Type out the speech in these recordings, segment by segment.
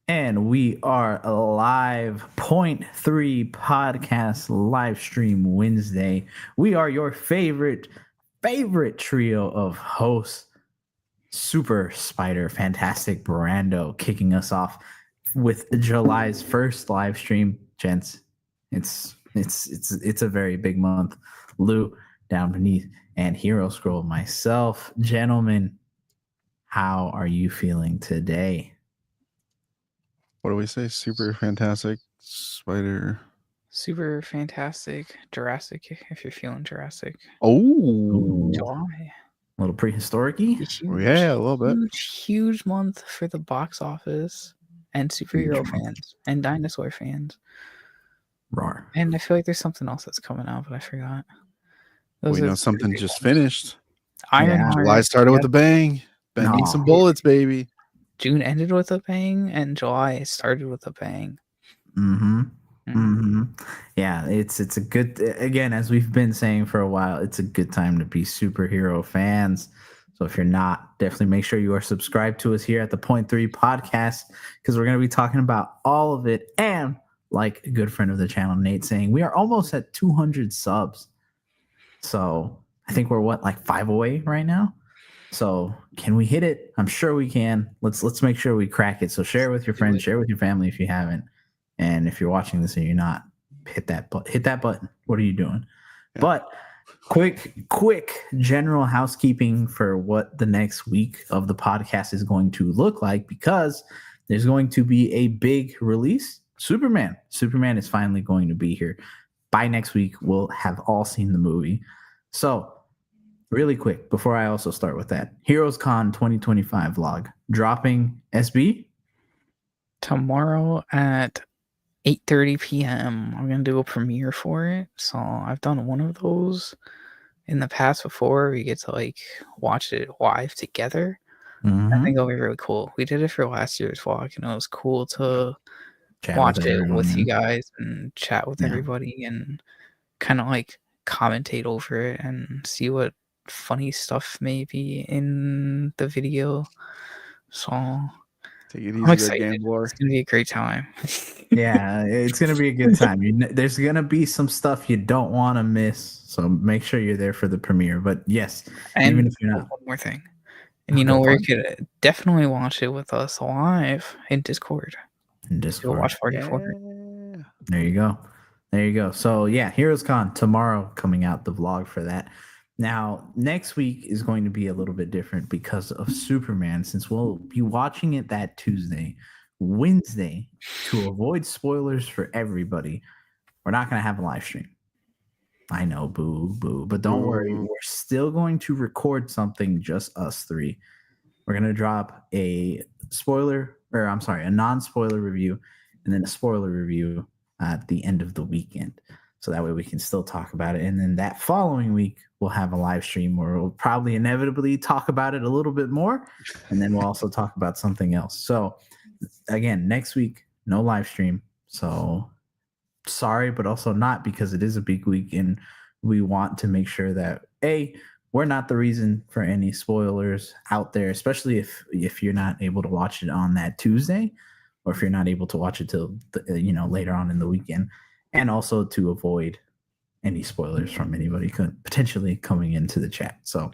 And we are live, point three podcast live stream Wednesday. We are your favorite trio of hosts. Super Spider, Fantastic Brando kicking us off with July's first live stream. Gents, it's a very big month. Lou down beneath and Hero Scroll myself. Gentlemen, how are you feeling today? What do we say? Super fantastic spider. Super fantastic Jurassic, if you're feeling Jurassic. Oh, July. A little prehistoric-y? Yeah, a little bit. Huge month for the box office and superhero fans and dinosaur fans. Roar. And I feel like there's something else that's coming out, but I forgot. We know something just finished. Ironheart. July started with a bang. Bending some bullets, baby. June ended with a bang, and July started with a bang. Yeah, it's a good, again, as we've been saying for a while, it's a good time to be superhero fans. So if you're not, definitely make sure you are subscribed to us here at the Point 3 podcast, because we're going to be talking about all of it. And like a good friend of the channel, Nate, saying we are almost at 200 subs. So I think we're like 5 away right now. So can we hit it? I'm sure we can. Let's make sure we crack it. So share it with your friends, share it with your family if you haven't. And if you're watching this and you're not, hit that button. What are you doing? Yeah. But quick general housekeeping for what the next week of the podcast is going to look like, because there's going to be a big release. Superman is finally going to be here. By next week, we'll have all seen the movie. So really quick, before I also start with that, Heroes Con 2025 vlog dropping SB tomorrow at 8:30 p.m. I'm gonna do a premiere for it. So I've done one of those in the past before. We get to like watch it live together. I think it'll be really cool. We did it for last year's vlog, and it was cool to watch it with you guys and chat with everybody and kind of like commentate over it and see what funny stuff may be in the video. So take it easy, I'm excited. It's gonna be a great time. Yeah, it's gonna be a good time. There's gonna be some stuff you don't want to miss, so make sure you're there for the premiere. But yes, and even if you're not, one more thing, and you know where you could definitely watch it with us live in Discord. You'll watch Party 4. There you go. So yeah, Heroes Con tomorrow, coming out the vlog for that. Now, next week is going to be a little bit different because of Superman, since we'll be watching it that Tuesday. Wednesday, to avoid spoilers for everybody, we're not going to have a live stream. I know, boo, but don't worry. We're still going to record something, just us three. We're going to drop a non-spoiler review and then a spoiler review at the end of the weekend. So that way we can still talk about it. And then that following week, we'll have a live stream where we'll probably inevitably talk about it a little bit more. And then we'll also talk about something else. So again, next week, no live stream. So sorry, but also not, because it is a big week. And we want to make sure that, we're not the reason for any spoilers out there, especially if you're not able to watch it on that Tuesday, or if you're not able to watch it till later on in the weekend. And also to avoid any spoilers from anybody potentially coming into the chat. So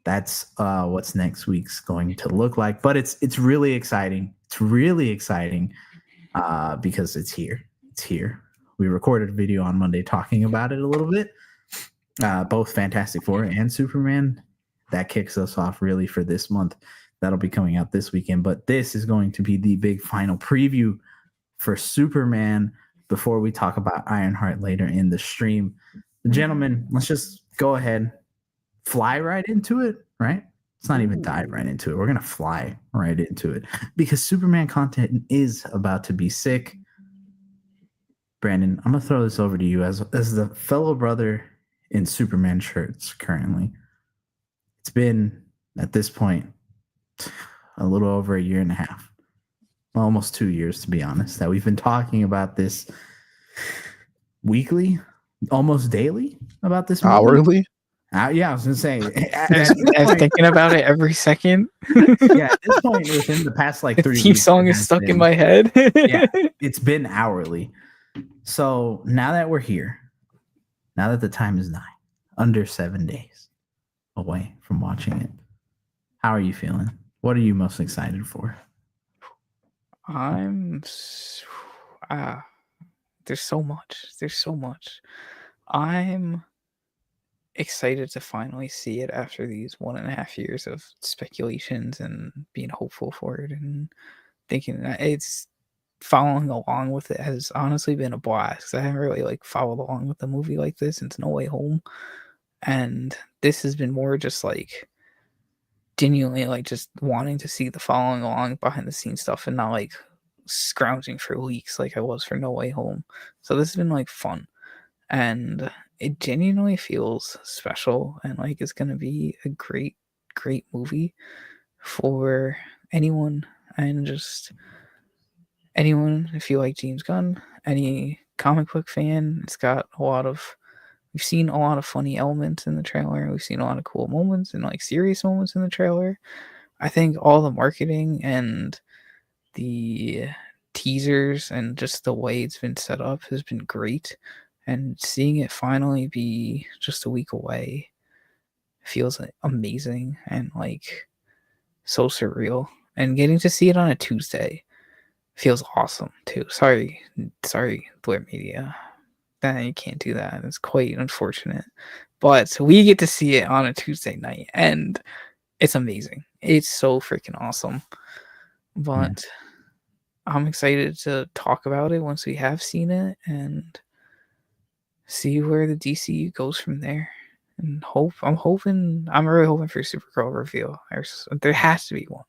that's what's next week's going to look like. But it's really exciting. It's really exciting because it's here. It's here. We recorded a video on Monday talking about it a little bit. Both Fantastic Four and Superman. That kicks us off really for this month. That'll be coming out this weekend. But this is going to be the big final preview for Superman before we talk about Ironheart later in the stream. Gentlemen, let's just go ahead, fly right into it, right? Let's not even dive right into it. We're going to fly right into it because Superman content is about to be sick. Brandon, I'm going to throw this over to you as the fellow brother in Superman shirts currently. It's been, at this point, a little over a year and a half. Almost 2 years, to be honest, that we've been talking about this weekly, almost daily, about this movie. Hourly? Yeah, I was gonna say. I was thinking about it every second. Yeah, at this point, within the past like The 3 theme weeks, song it is has stuck in been- my head. Yeah, it's been hourly. So now that we're here, now that the time is nigh, under 7 days away from watching it, how are you feeling? What are you most excited for? I'm there's so much. There's so much. I'm excited to finally see it after these 1.5 years of speculations and being hopeful for it and thinking that it's following along with it has honestly been a blast 'cause I haven't really like followed along with a movie like this since No Way Home, and this has been more just like genuinely like just wanting to see the following along behind the scenes stuff and not like scrounging for leaks like I was for No Way Home. So this has been like fun and it genuinely feels special and like it's gonna be a great movie for anyone and just anyone if you like James Gunn, any comic book fan. It's got a lot of we've seen a lot of funny elements in the trailer. We've seen a lot of cool moments and like serious moments in the trailer. I think all the marketing and the teasers and just the way it's been set up has been great. And seeing it finally be just a week away feels like, amazing and like so surreal. And getting to see it on a Tuesday feels awesome too. Sorry, Blur Media. That you can't do that. It's quite unfortunate. But we get to see it on a Tuesday night and it's amazing. It's so freaking awesome. But I'm excited to talk about it once we have seen it and see where the DCU goes from there. And I'm really hoping for a Supergirl reveal. There has to be one.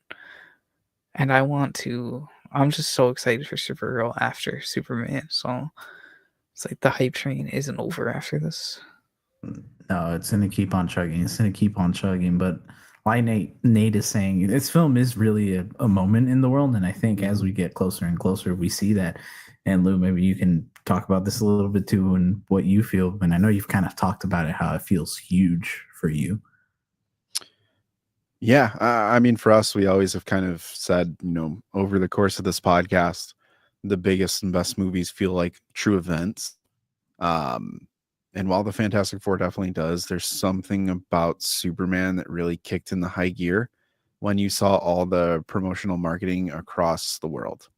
And I'm just so excited for Supergirl after Superman. So it's like the hype train isn't over after this. No, it's gonna keep on chugging. It's gonna keep on chugging. But like Nate is saying, this film is really a moment in the world, and I think as we get closer and closer, we see that. And Lou, maybe you can talk about this a little bit too, and what you feel. And I know you've kind of talked about it, how it feels huge for you. Yeah, I mean, for us, we always have kind of said, over the course of this podcast, the biggest and best movies feel like true events. And while the Fantastic Four definitely does, there's something about Superman that really kicked in the high gear when you saw all the promotional marketing across the world.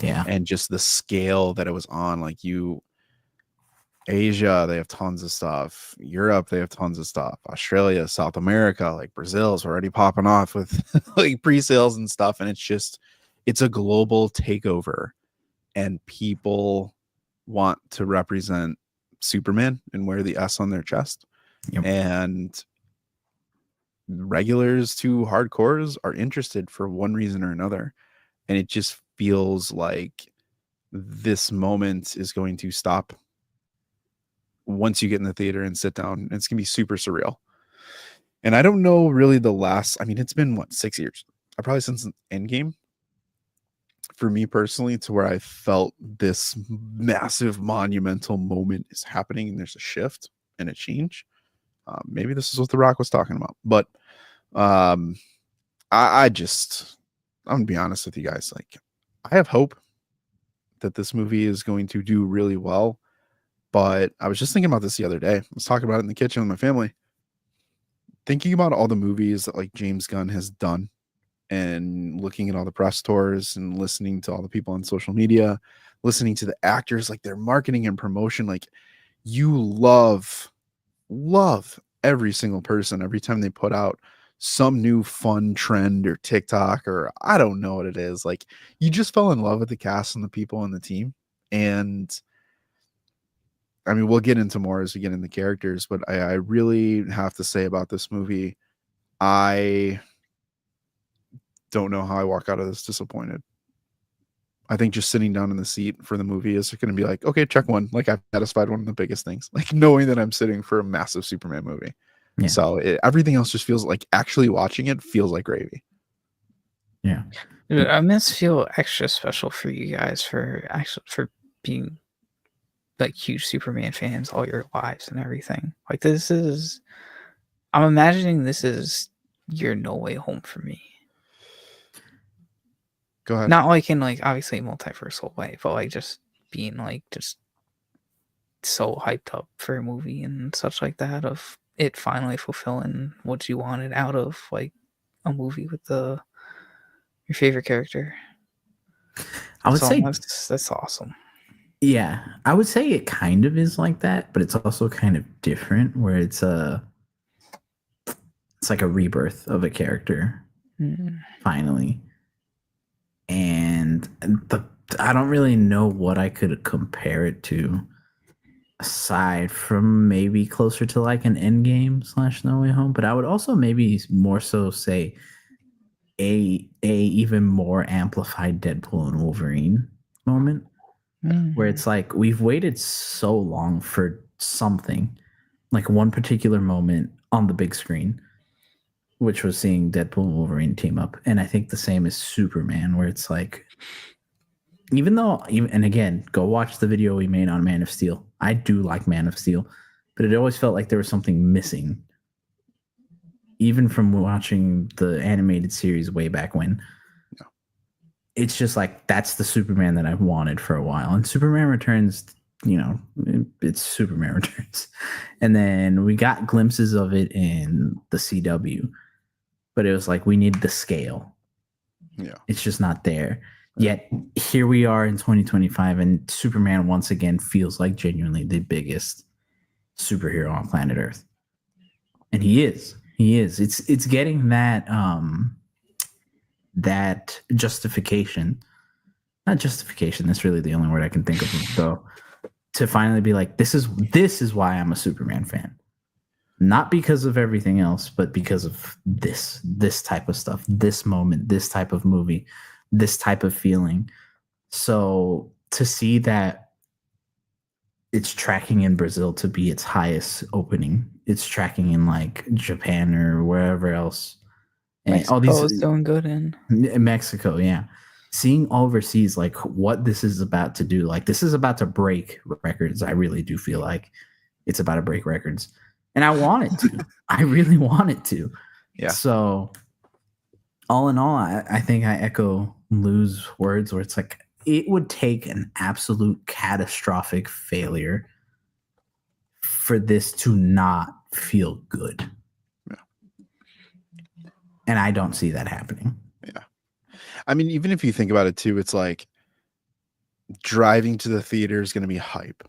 Yeah. And just the scale that it was on. Like Asia, they have tons of stuff. Europe, they have tons of stuff. Australia, South America, like Brazil's already popping off with like pre-sales and stuff. And it's a global takeover. And people want to represent Superman and wear the S on their chest. Yep. And regulars to hardcores are interested for one reason or another. And it just feels like this moment is going to stop once you get in the theater and sit down. It's gonna be super surreal. And I don't know really it's been 6 years? Probably since Endgame for me personally, to where I felt this massive monumental moment is happening and there's a shift and a change. Maybe this is what The Rock was talking about, but I'm gonna be honest with you guys. Like, I have hope that this movie is going to do really well. But I was just thinking about this the other day. I was talking about it in the kitchen with my family. Thinking about all the movies that like James Gunn has done and looking at all the press tours and listening to all the people on social media, listening to the actors, like their marketing and promotion, like you love every single person every time they put out some new fun trend or TikTok or I don't know what it is. Like you just fell in love with the cast and the people and the team. And I mean, we'll get into more as we get into characters, but I really have to say about this movie, I don't know how I walk out of this disappointed. I think just sitting down in the seat for the movie is going to be like, okay, check one. Like I've satisfied one of the biggest things, like knowing that I'm sitting for a massive Superman movie. Yeah. So everything else just feels like actually watching it feels like gravy. Yeah. I must feel extra special for you guys for being like huge Superman fans all your lives and everything. Like this is I'm imagining this is your No Way Home for me. Go ahead. Not like in like obviously multiversal way, but like just being like just so hyped up for a movie and such like that, of it finally fulfilling what you wanted out of like a movie with your favorite character. I would So say, that's awesome. yeah, I would say it kind of is like that, but it's also kind of different where it's like a rebirth of a character finally. And I don't really know what I could compare it to aside from maybe closer to like an Endgame / No Way Home, but I would also maybe more so say a even more amplified Deadpool and Wolverine moment, where it's like we've waited so long for something, like one particular moment on the big screen, which was seeing Deadpool and Wolverine team up. And I think the same is Superman, where it's like, and again, go watch the video we made on Man of Steel. I do like Man of Steel, but it always felt like there was something missing. Even from watching the animated series way back when. No. It's just like, that's the Superman that I've wanted for a while. And Superman Returns, it's Superman Returns. And then we got glimpses of it in the CW, but it was like, we need the scale. Yeah. It's just not there. Yet here we are in 2025, and Superman once again feels like genuinely the biggest superhero on planet Earth. And he is. It's getting that that justification. Not justification, that's really the only word I can think of though. To finally be like, this is why I'm a Superman fan. Not because of everything else, but because of this type of stuff, this moment, this type of movie, this type of feeling. So to see that it's tracking in Brazil to be its highest opening, it's tracking in like Japan or wherever else. And Mexico all these is doing good in Mexico, yeah. Seeing overseas, like what this is about to do, like this is about to break records. I really do feel like it's about to break records. And I want it to. I really want it to. Yeah. So all in all, I think I echo Lou's words where it's like, it would take an absolute catastrophic failure for this to not feel good. Yeah. And I don't see that happening. Yeah. I mean, even if you think about it too, it's like driving to the theater is going to be hype.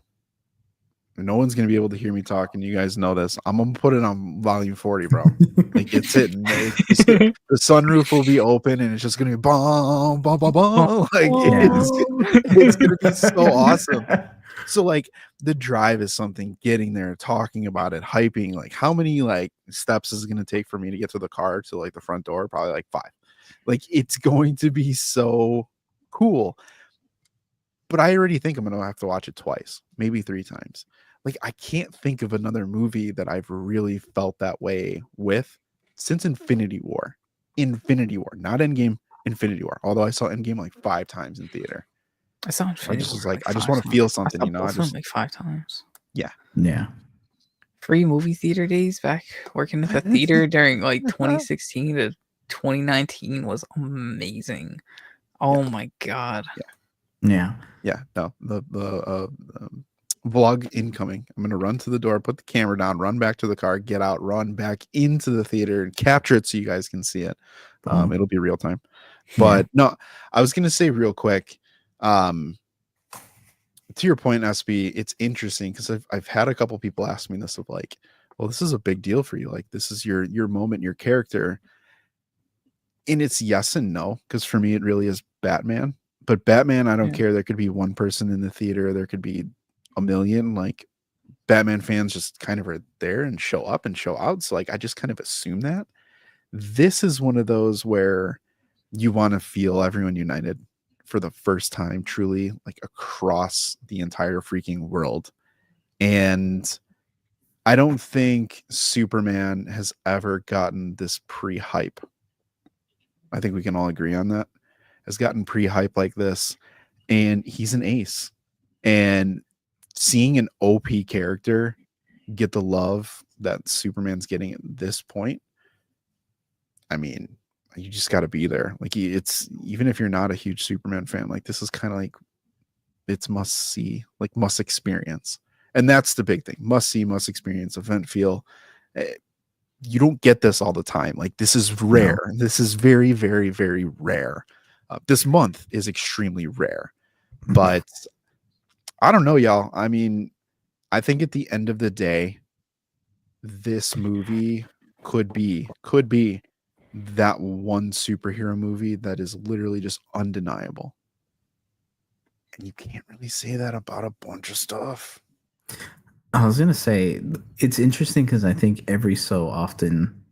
No one's going to be able to hear me talk, and you guys know this. I'm going to put it on volume 40, bro. Like, it's hitting. The sunroof will be open, and it's just going to be boom, boom, boom, boom. Like, it's going to be so awesome. So, like, the drive is something, getting there, talking about it, hyping. Like, how many, like, steps is it going to take for me to get to the car to, like, the front door? Probably, like, 5. Like, it's going to be so cool. But I already think I'm going to have to watch it twice, maybe 3 times. Like, I can't think of another movie that I've really felt that way with since Infinity War. Infinity War, not Endgame, Infinity War. Although I saw Endgame like 5 times in theater. I saw Infinity I just War was like, I just 5 want to times. feel something, I you know. saw I both of them just like 5 times. Yeah. Free movie theater days back working at the theater during like 2016 to 2019 was amazing. Oh my god. Yeah. No, the vlog incoming. I'm gonna run to the door, put the camera down, run back to the car, get out, run back into the theater, and capture it so you guys can see it. It'll be real time. But no, I was gonna say real quick. To your point, SB, it's interesting because I've had a couple people ask me this of like, well, this is a big deal for you. Like, this is your moment, your character. And it's yes and no, because for me, it really is Batman. But Batman, I don't care. There could be one person in the theater. There could be a million. Like, Batman fans just kind of are there and show up and show out. So, like, I just kind of assume that. This is one of those where you want to feel everyone united for the first time, truly, like, across the entire freaking world. And I don't think Superman has ever gotten this pre-hype. I think we can all agree on that. Has gotten pre-hype like this, and he's an ace. And seeing an OP character get the love that Superman's getting at this point, I mean, you just got to be there. Like, it's, even if you're not a huge Superman fan, like, this is kind of like, it's must see, like must experience. And that's the big thing. Must see, must experience, event feel. You don't get this all the time. Like, this is rare. No. This is very, very, very rare. This month is extremely rare. But I don't know, y'all. I mean, I think at the end of the day, this movie could be that one superhero movie that is literally just undeniable. And you can't really say that about a bunch of stuff. I was going to say, it's interesting because I think every so often,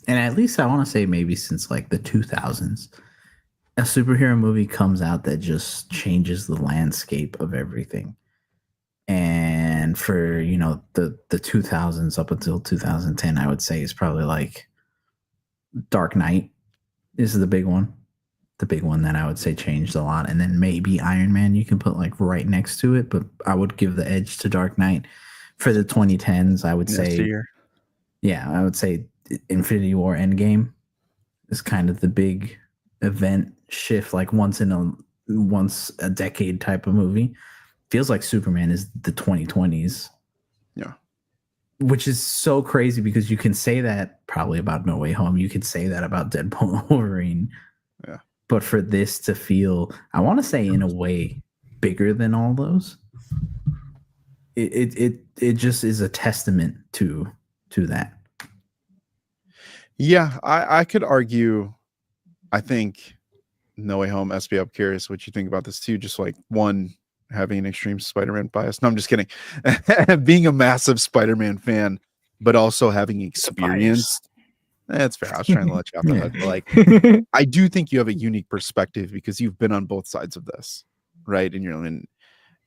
and at least I want to say maybe since like the 2000s, a superhero movie comes out that just changes the landscape of everything. And for, you know, the 2000s up until 2010, I would say is probably like Dark Knight is the big one. The big one that I would say changed a lot. And then maybe Iron Man you can put like right next to it, but I would give the edge to Dark Knight. For the 2010s, I would say, yeah, I would say Infinity War Endgame is kind of the big event shift, like once a decade type of movie. Feels like Superman is the 2020s. Yeah. Which is so crazy because you can say that probably about No Way Home. You could say that about Deadpool and Wolverine. Yeah. But for this to feel, I want to say in a way, bigger than all those, it just is a testament to that. Yeah, I could argue. I think No Way Home, SB, I'm curious what you think about this too. Just like one, having an extreme Spider-Man bias. No, I'm just kidding. Being a massive Spider-Man fan, but also having experienced. That's fair. I was trying to let you off the hook. But like, I do think you have a unique perspective because you've been on both sides of this, right? And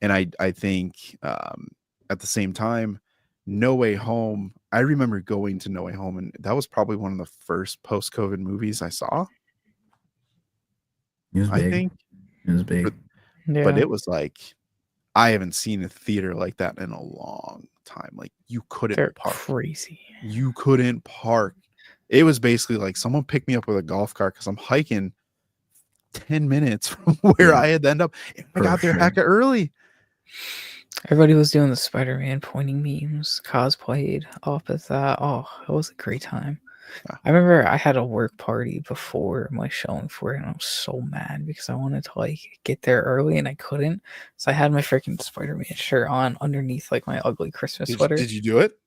I think at the same time, No Way Home, I remember going to No Way Home, and that was probably one of the first post-COVID movies I saw. It was big. I think it was big. But it was like, I haven't seen a theater like that in a long time. Like, you couldn't park. Crazy. You couldn't park. It was basically like someone picked me up with a golf cart because I'm hiking 10 minutes from where I had to end up. And I got there hecka early. Everybody was doing the Spider-Man pointing memes, cosplayed off of that. Oh, it was a great time. Yeah. I remember I had a work party before my showing for it, and I was so mad because I wanted to like get there early and I couldn't. So I had my freaking Spider-Man shirt on underneath like my ugly Christmas sweater. Did you do it?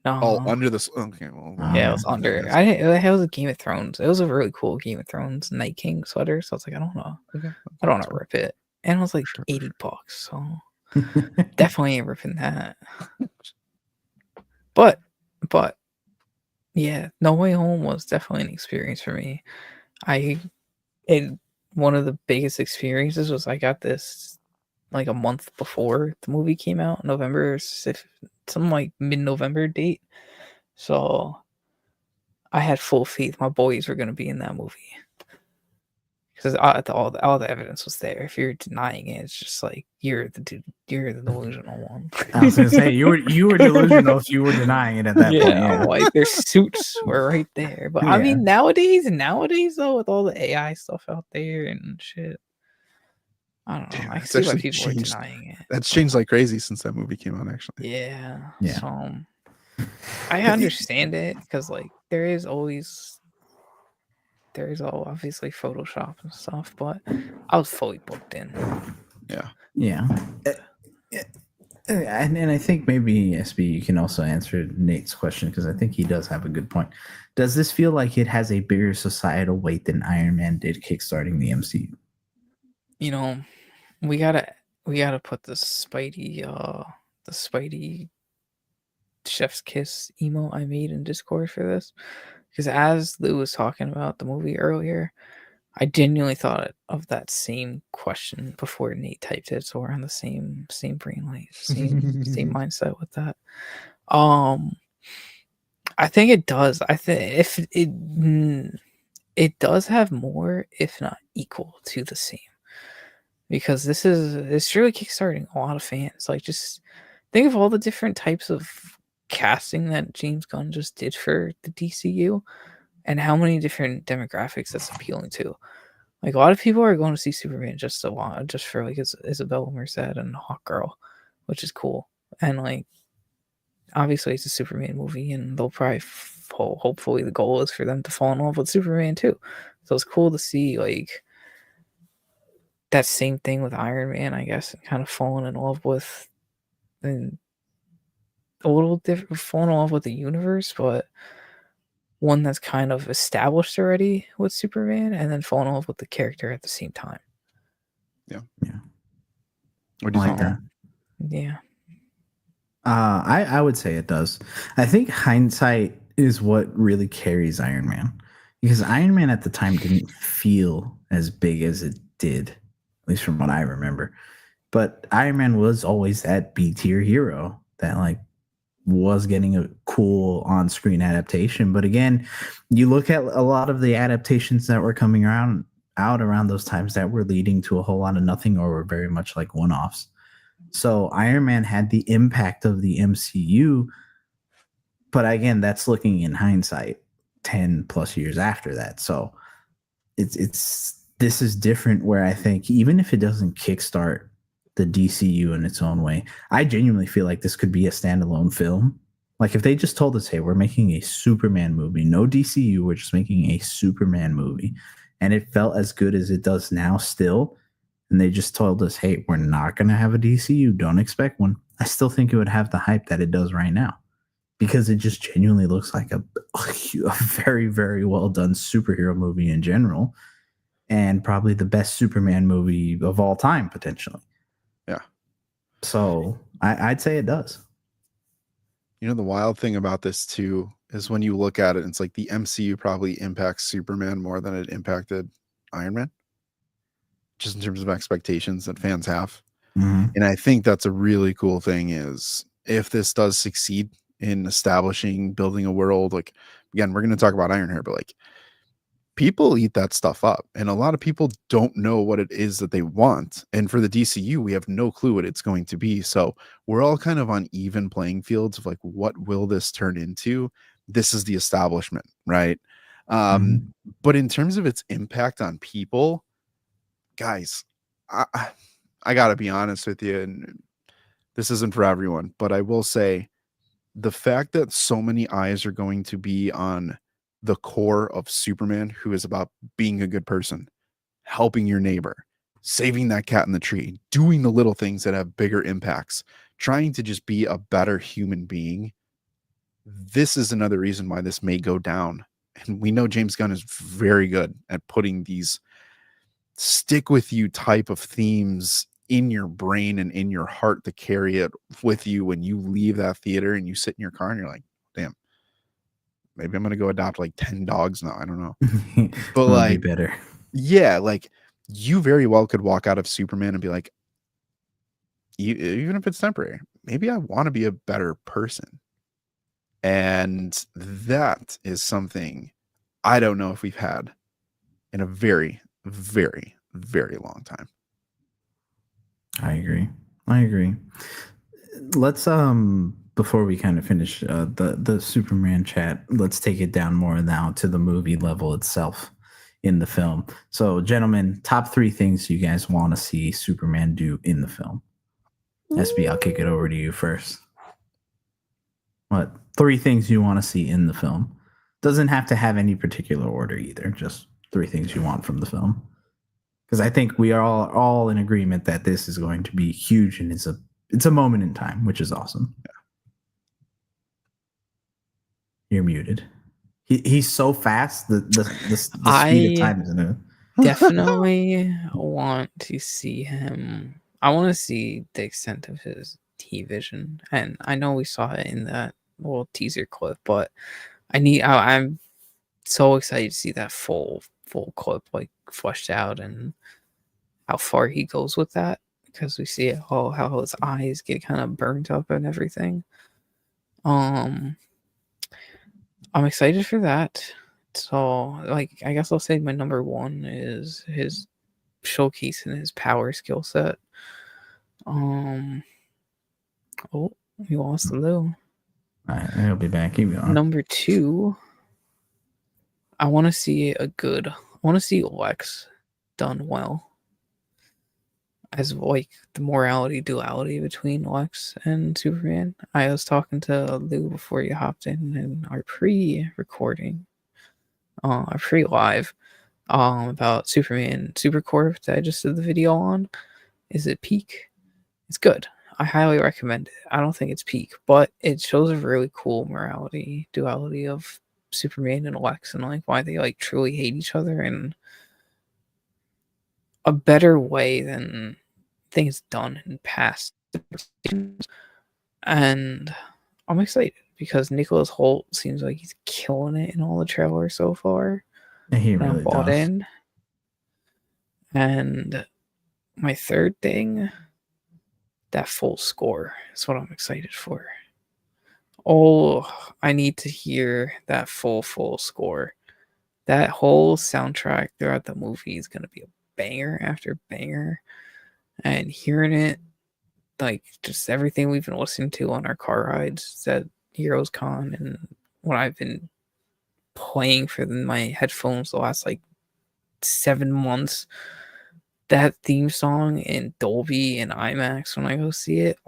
No. Oh, under this. Okay, well, yeah, it was under. It was a Game of Thrones. It was a really cool Game of Thrones Night King sweater. So I was like, I don't know. Okay. I don't want to rip it. And it was like $80. So definitely ain't ripping that. But yeah, No Way Home was definitely an experience for me. One of the biggest experiences was I got this like a month before the movie came out, November, some like mid-November date. So I had full faith my boys were going to be in that movie. Because all the evidence was there. If you're denying it, it's just like you're the delusional one. I was gonna say you were delusional if you were denying it at that point. Yeah, like their suits were right there. But I mean, nowadays though, with all the AI stuff out there and shit, I don't know. Damn, I see why people are denying it. That's changed like crazy since that movie came out. Actually, yeah. So I understand it because like there is obviously Photoshop and stuff, but I was fully booked in. Yeah. And I think maybe SB, you can also answer Nate's question because I think he does have a good point. Does this feel like it has a bigger societal weight than Iron Man did kickstarting the MCU? You know, we gotta put the Spidey chef's kiss emote I made in Discord for this. Because as Lou was talking about the movie earlier, I genuinely thought of that same question before Nate typed it. So we're on the same brain, like same mindset with that. I think it does. I think if it does have more, if not equal to the same, because it's really kickstarting a lot of fans. Like, just think of all the different types of casting that James Gunn just did for the DCU, and how many different demographics that's appealing to. Like, a lot of people are going to see Superman just for like Isabella Merced and Hawkgirl, which is cool. And like, obviously it's a Superman movie, and they'll probably hopefully the goal is for them to fall in love with Superman too. So it's cool to see like that same thing with Iron Man, I guess, and kind of falling in love with, and a little different, falling in love with the universe, but one that's kind of established already with Superman, and then falling in love with the character at the same time. Yeah. What do you think? That? Yeah. I would say it does. I think hindsight is what really carries Iron Man, because Iron Man at the time didn't feel as big as it did, at least from what I remember. But Iron Man was always that B tier hero that like was getting a cool on-screen adaptation. But again, you look at a lot of the adaptations that were coming out around those times that were leading to a whole lot of nothing, or were very much like one-offs. So Iron Man had the impact of the MCU, but again, that's looking in hindsight 10 plus years after that. So this is different, where I think even if it doesn't kickstart the DCU in its own way, I genuinely feel like this could be a standalone film. Like if they just told us, hey, we're making a Superman movie, no DCU, we're just making a Superman movie, and it felt as good as it does now still, and they just told us, hey, we're not going to have a DCU, don't expect one, I still think it would have the hype that it does right now, because it just genuinely looks like a very, very well done superhero movie in general, and probably the best Superman movie of all time, potentially. Yeah. So I'd say it does. You know, the wild thing about this too is when you look at it, it's like the MCU probably impacts Superman more than it impacted Iron Man, just in terms of expectations that fans have. Mm-hmm. And I think that's a really cool thing, is if this does succeed in establishing, building a world, like, again, we're going to talk about Ironheart, but like, people eat that stuff up, and a lot of people don't know what it is that they want. And for the DCU, we have no clue what it's going to be. So we're all kind of on even playing fields of like, what will this turn into? This is the establishment, right? But in terms of its impact on people, guys, I gotta be honest with you, and this isn't for everyone, but I will say the fact that so many eyes are going to be on the core of Superman, who is about being a good person, helping your neighbor, saving that cat in the tree, doing the little things that have bigger impacts, trying to just be a better human being. This is another reason why this may go down. And we know James Gunn is very good at putting these stick with you type of themes in your brain and in your heart to carry it with you when you leave that theater and you sit in your car and you're like, damn, maybe I'm going to go adopt like 10 dogs now. I don't know. But like, be better. Yeah, like you very well could walk out of Superman and be like, even if it's temporary, maybe I want to be a better person. And that is something I don't know if we've had in a very, very, very long time. I agree. Let's before we kind of finish the Superman chat, let's take it down more now to the movie level itself in the film. So, gentlemen, top 3 things you guys want to see Superman do in the film. SB, I'll kick it over to you first. What 3 things you want to see in the film? Doesn't have to have any particular order either. Just 3 things you want from the film. Because I think we are all in agreement that this is going to be huge, and it's a moment in time, which is awesome. Yeah. You're muted. He's so fast. The speed of time isn't it? Definitely want to see him. I want to see the extent of his T-vision, and I know we saw it in that little teaser clip, but I'm so excited to see that full clip, like fleshed out, and how far he goes with that, because we see it how his eyes get kind of burnt up and everything. I'm excited for that. So, like, I guess I'll say my number 1 is his showcasing his power skill set. Oh, we lost Lou. He'll be back. Keep going. Number 2, I want to see Lex done well. As like the morality duality between Lex and Superman. I was talking to Lou before you hopped in our pre-recording, our pre-live, about Superman Supercorp that I just did the video on. Is it peak? It's good. I highly recommend it. I don't think it's peak, but it shows a really cool morality duality of Superman and Lex and like why they like truly hate each other in a better way than things done in past seasons. And I'm excited because Nicholas Hoult seems like he's killing it in all the trailers so far. He And I'm really bought does. in. And my third thing, that full score is what I'm excited for. Oh, I need to hear that full score. That whole soundtrack throughout the movie is going to be a banger after banger. And hearing it, like just everything we've been listening to on our car rides at Heroes Con and what I've been playing for my headphones the last like 7 months, that theme song in Dolby and IMAX when I go see it,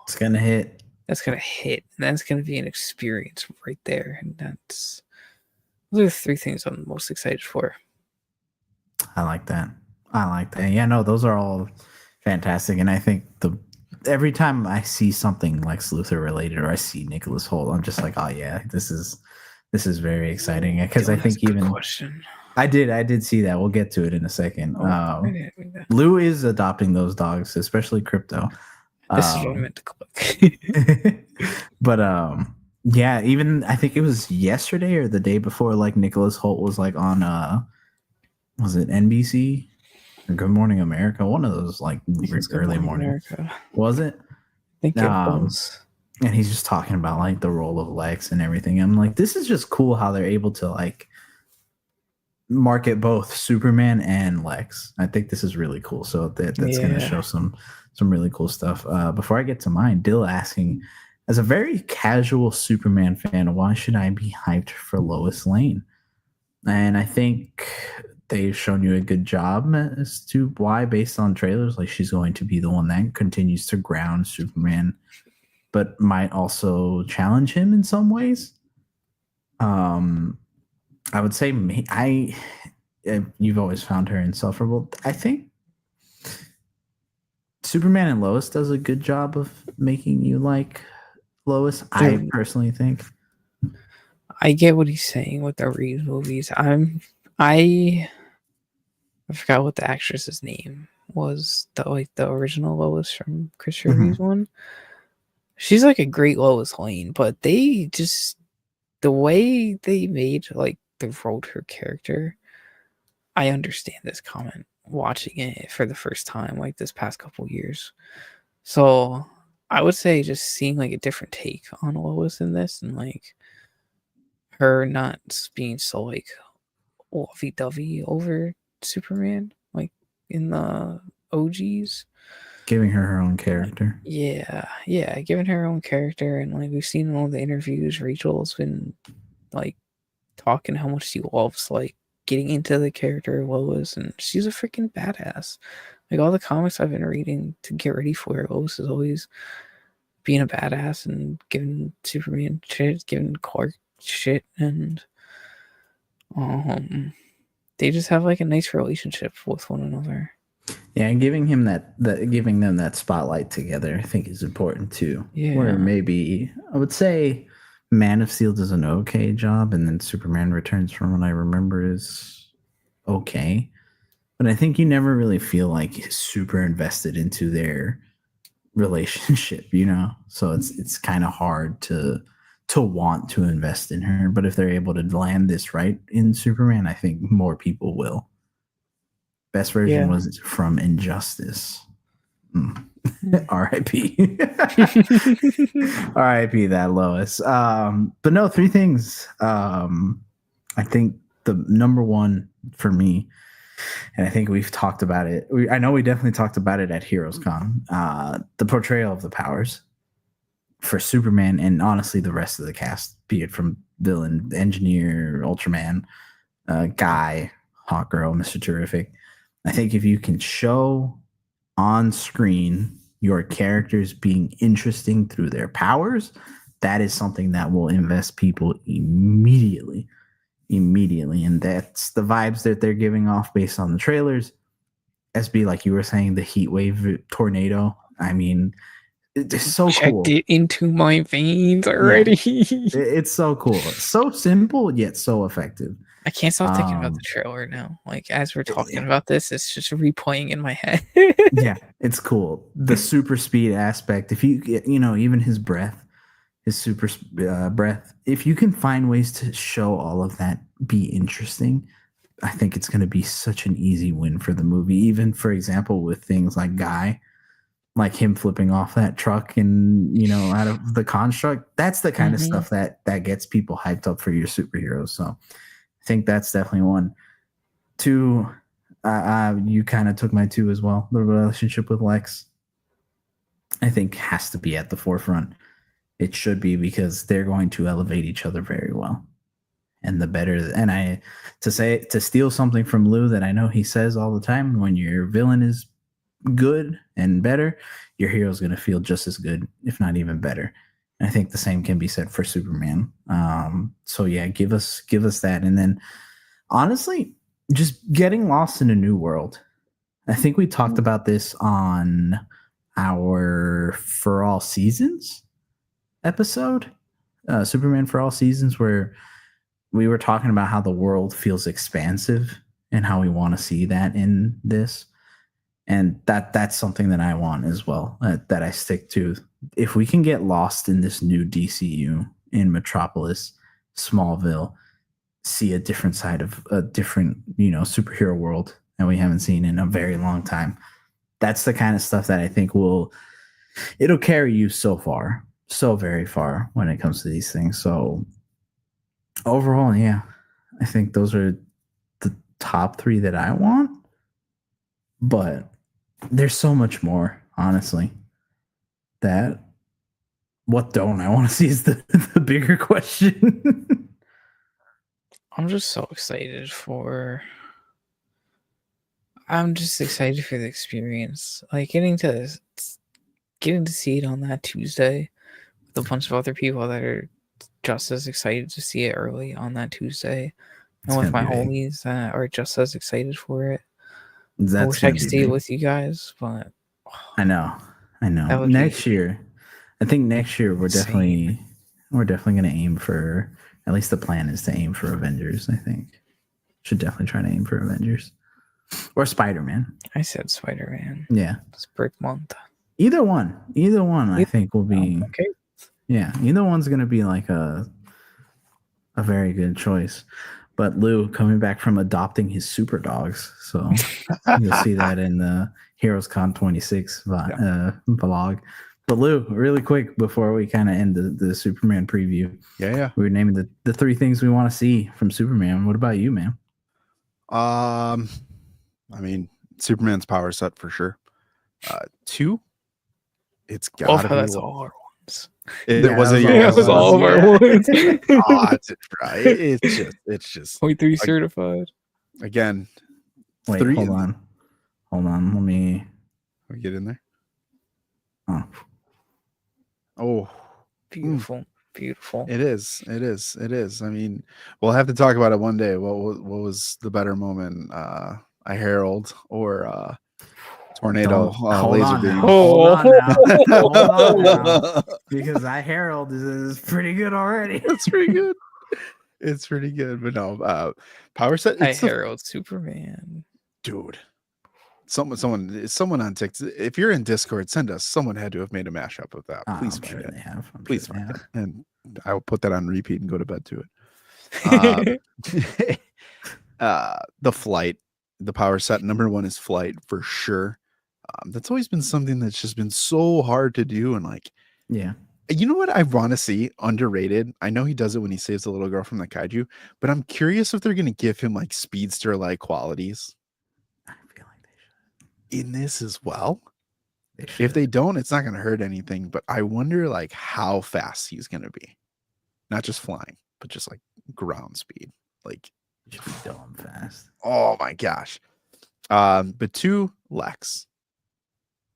It's gonna hit. That's gonna hit. And that's gonna be an experience right there. And those are the 3 things I'm most excited for. I like that. Yeah, no, those are all fantastic. And I think every time I see something Lex Luthor related or I see Nicholas Hoult, I'm just like, oh yeah, this is very exciting. Because I think even question. I did see that. We'll get to it in a second. Lou is adopting those dogs, especially Crypto. This is what I meant to click. But yeah, even I think it was yesterday or the day before, like Nicholas Hoult was like on was it NBC or Good Morning America? One of those like early morning. America. Was it? I think it was. And he's just talking about like the role of Lex and everything. I'm like, this is just cool how they're able to like market both Superman and Lex. I think this is really cool. So that's going to show some really cool stuff. Before I get to mine, Dill asking, as a very casual Superman fan, why should I be hyped for Lois Lane? And I think they've shown you a good job as to why, based on trailers. Like, she's going to be the one that continues to ground Superman, but might also challenge him in some ways. I would say you've always found her insufferable. I think Superman and Lois does a good job of making you like Lois. I personally think. I get what he's saying with the Reeves movies. I forgot what the actress's name was. The original Lois from Christopher Reeves one. She's like a great Lois Lane, but they just, the way they wrote her character. I understand this comment watching it for the first time like this past couple years. So I would say just seeing like a different take on Lois in this and like her not being so like lovey-dovey over Superman like in the OGs. Giving her own character. Yeah, giving her own character. And like we've seen in all the interviews, Rachel's been like talking how much she loves like getting into the character of Lois, and she's a freaking badass. Like all the comics I've been reading to get ready for her, Lois is always being a badass and giving Superman shit, giving Clark shit, and they just have like a nice relationship with one another. Yeah, and giving them that spotlight together, I think, is important too. Yeah. Where maybe I would say Man of Steel does an okay job, and then Superman Returns, from what I remember, is okay. But I think you never really feel like super invested into their relationship, you know? So it's kind of hard to want to invest in her. But if they're able to land this right in Superman, I think more people will. Best version was from Injustice. R.I.P. R.I.P. that Lois. But no, 3 things. I think the number one for me, and I think we've talked about it. I know we definitely talked about it at Heroes Con. The portrayal of the powers. for Superman, and honestly the rest of the cast, be it from villain, engineer, Ultraman, Guy, Hawkgirl, Mr. Terrific, I think if you can show on screen your characters being interesting through their powers, that is something that will invest people immediately. And that's the vibes that they're giving off based on the trailers. SB, like you were saying, the heat wave tornado, I mean, it's so Checked cool. it into my veins already. It's so cool. It's so simple yet so effective. I can't stop thinking about the trailer now. Like as we're talking yeah. about this, it's just replaying in my head. Yeah, it's cool. The super speed aspect, if you even his breath, his super breath, if you can find ways to show all of that be interesting, I think it's going to be such an easy win for the movie. Even, for example, with things like Guy, like him flipping off that truck and out of the construct, that's the kind of stuff that gets people hyped up for your superheroes. So I think that's definitely one. Two, you kind of took my two as well. The relationship with Lex, I think, has to be at the forefront. It should be, because they're going to elevate each other very well. And the better, and to steal something from Lou that I know he says all the time, when your villain is good and better, your hero is going to feel just as good, if not even better. And I think the same can be said for Superman. So yeah, give us that. And then honestly, just getting lost in a new world. I think we talked about this on our For All Seasons episode, Superman For All Seasons, where we were talking about how the world feels expansive and how we want to see that in this. And that's something that I want as well, that I stick to. If we can get lost in this new DCU in Metropolis, Smallville, see a different side of a different, superhero world that we haven't seen in a very long time, that's the kind of stuff that I think it'll carry you so far, so very far when it comes to these things. So overall, yeah, I think those are the top three that I want. But there's so much more, honestly, that what don't I want to see is the bigger question. I'm just so excited I'm just excited for the experience. Like getting to see it on that Tuesday with a bunch of other people that are just as excited to see it early on that Tuesday. And with my homies that are just as excited for it. I wish I could see it with you guys, but I know. Next year, I think next year we're definitely going to aim for, at least the plan is to aim for Avengers. I think should definitely try to aim for Avengers or Spider-Man. I said Spider-Man. Yeah, it's Brick Month. Either one, I think will be okay. Yeah, either one's going to be like a very good choice. But Lou coming back from adopting his super dogs, so you'll see that in the Heroes Con 26 vlog. But Lou, really quick before we kind of end the Superman preview, yeah, we were naming the three things we want to see from Superman. What about you, man? I mean, Superman's power set for sure. 2, it's gotta be. That's all our ones. It was all of our ones. It's just 0.3 certified. Again, wait, 3. Hold on. Let me get in there. Oh, beautiful. It is. I mean, we'll have to talk about it one day. What was the better moment? I Herald or tornado laser beam? Hold on now. Because I Herald is pretty good already. It's pretty good. It's pretty good, but no, power set. I Herald Superman, dude. Someone on TikTok. If you're in Discord, send us. Someone had to have made a mashup of that. Please find it. They have. Please find it, and I will put that on repeat and go to bed to it. The flight, the power set. Number 1 is flight for sure. That's always been something that's just been so hard to do, and you know what I want to see underrated? I know he does it when he saves the little girl from the kaiju, but I'm curious if they're going to give him like speedster like qualities. I feel like they should in this as well. If they don't, it's not going to hurt anything. But I wonder like how fast he's going to be, not just flying, but just like ground speed. Like, he should be dumb fast. oh my gosh. But 2, Lex.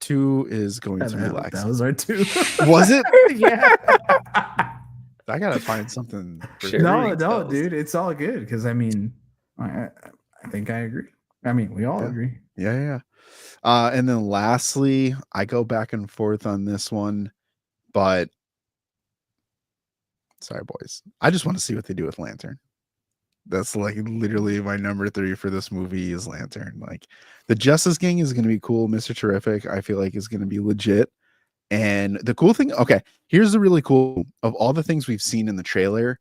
2 is going to be Lex. That was our 2. Was it? Yeah. I gotta find something. Sure. No, tells. dude, it's all good because I mean, I think I agree. I mean, we all agree. Yeah. And then lastly, I go back and forth on this one, but sorry, boys. I just want to see what they do with Lantern. That's like literally my number 3 for this movie is Lantern. Like the Justice Gang is going to be cool. Mr. Terrific, I feel like is going to be legit. And the cool thing, okay, here's the really cool of all the things we've seen in the trailer.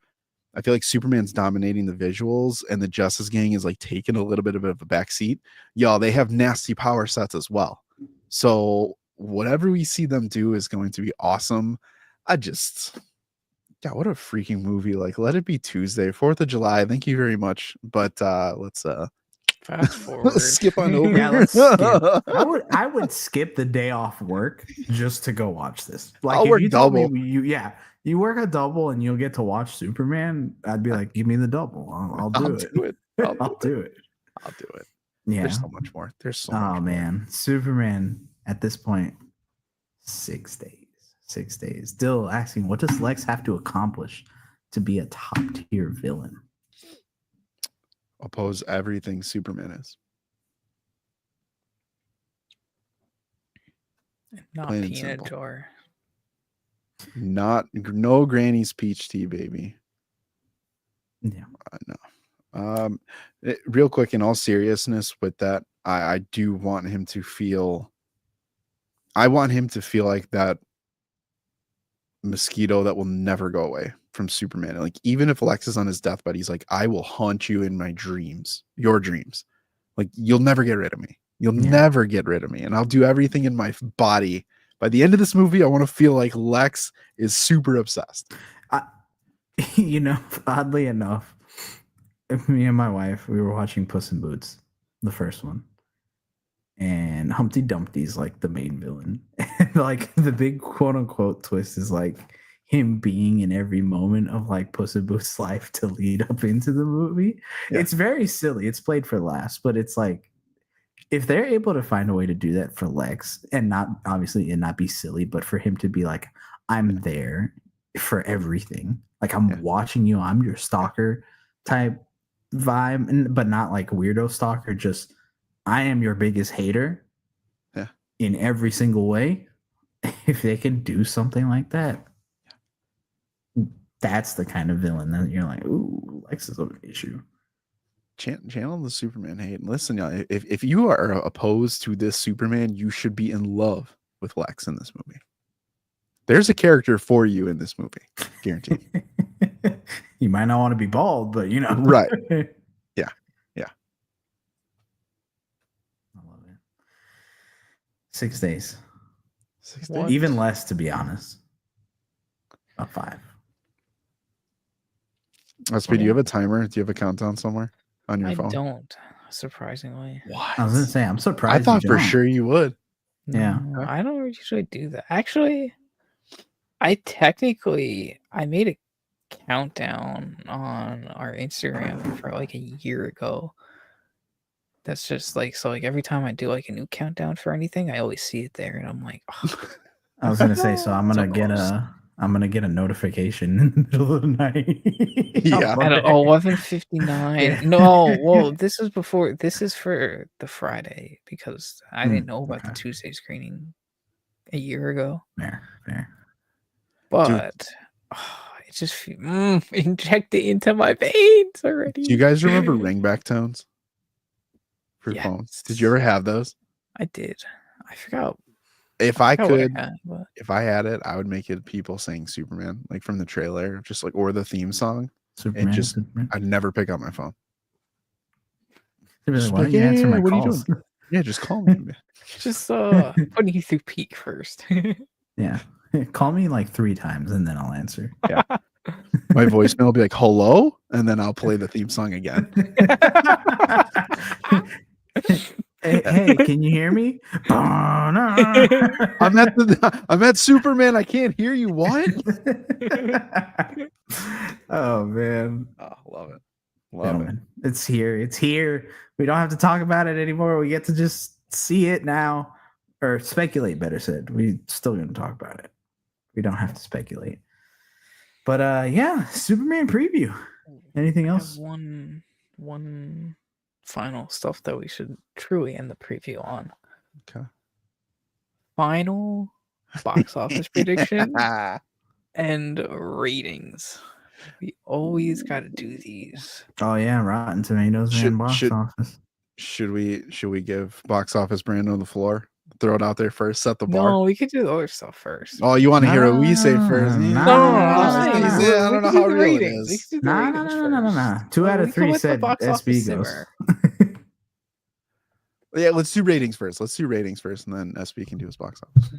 I feel like Superman's dominating the visuals and the Justice Gang is like taking a little bit of a backseat. Y'all, they have nasty power sets as well. So whatever we see them do is going to be awesome. Yeah, what a freaking movie. Like, let it be Tuesday, 4th of July. Thank you very much. But let's Fast forward. skip on over. Yeah, let's skip. I would skip the day off work just to go watch this. Like I'll if work you told double. me you work a double and you'll get to watch Superman, I'd be like, give me the double. I'll do it. I'll do it. I'll do it. Yeah. There's so much more. There's so much more. Man, Superman at this point, 6 days. 6 days. Still asking, what does Lex have to accomplish to be a top tier villain? Oppose everything Superman is. Not Plain and peanut simple. jar. No Granny's peach tea, baby. Yeah. No. Real quick, in all seriousness, with that, I do want him to feel. I want him to feel like that mosquito that will never go away from Superman. Like even if Lex is on his deathbed, he's like, I will haunt you in my dreams, your dreams. Like you'll never get rid of me. You'll never get rid of me, and I'll do everything in my body. By the end of this movie, I want to feel like Lex is super obsessed. Oddly enough, me and my wife, we were watching Puss in Boots, the first one. And Humpty Dumpty's like the main villain. And like the big quote unquote twist is like him being in every moment of like Puss in Boots' life to lead up into the movie. Yeah. It's very silly. It's played for laughs, but it's like if they're able to find a way to do that for Lex and not obviously and not be silly, but for him to be like, I'm there for everything. Like I'm watching you, I'm your stalker type vibe, but not like weirdo stalker, just I am your biggest hater in every single way. If they can do something like that, that's the kind of villain that you're like, ooh, Lex is an issue. Channel the Superman hate. And listen, y'all, if you are opposed to this Superman, you should be in love with Lex in this movie. There's a character for you in this movie, guaranteed. You might not want to be bald, but right. Yeah. I love it. 6 days. 6 days. Even less, to be honest. About 5. Speed, do you have a timer? Do you have a countdown somewhere on your phone? I don't, surprisingly. What? I was gonna say, I'm surprised. I thought for sure you would. Yeah. No, I don't usually do that. Actually, I made a countdown on our Instagram for like a year ago. That's just like, so like every time I do like a new countdown for anything, I always see it there and I'm like, oh. I was gonna say, so I'm gonna get a notification in the middle of the night. Yeah. At 11:59. No, well, this is for the Friday because I didn't know about the Tuesday screening a year ago. Fair. But it just injected into my veins already. Do you guys remember ringback tones for phones? Did you ever have those? I did. I forgot. If I could, had, if I had it, I would make it people saying Superman, like from the trailer, just like, or the theme song. Superman, Superman. I'd never pick up my phone. Like, why don't you answer my calls? Yeah, just call me. Just putting you through peak first. Yeah. Call me like 3 times and then I'll answer. Yeah. My voicemail will be like, hello? And then I'll play the theme song again. Hey, can you hear me? I'm at Superman. I can't hear you. What? Oh man. Oh, love it. Love Gentlemen, it's here. It's here. We don't have to talk about it anymore. We get to just see it now, or speculate. Better said. We still going to talk about it. We don't have to speculate. But yeah, Superman preview. Anything I have else? one final stuff that we should truly end the preview on. Okay. Final box office prediction it. and ratings. We always got to do these. Oh yeah, Rotten Tomatoes and box office. Should we give box office Brando the floor? Throw it out there first. Set the bar. No, we could do the other stuff first. Oh, you want to hear what we say first? No, I'm saying, I don't know how real it ratings. We is. could do the ratings first. No. 2 out of 3 said box office SB goes. simmer. Yeah, let's do ratings first. And then SB can do his box office.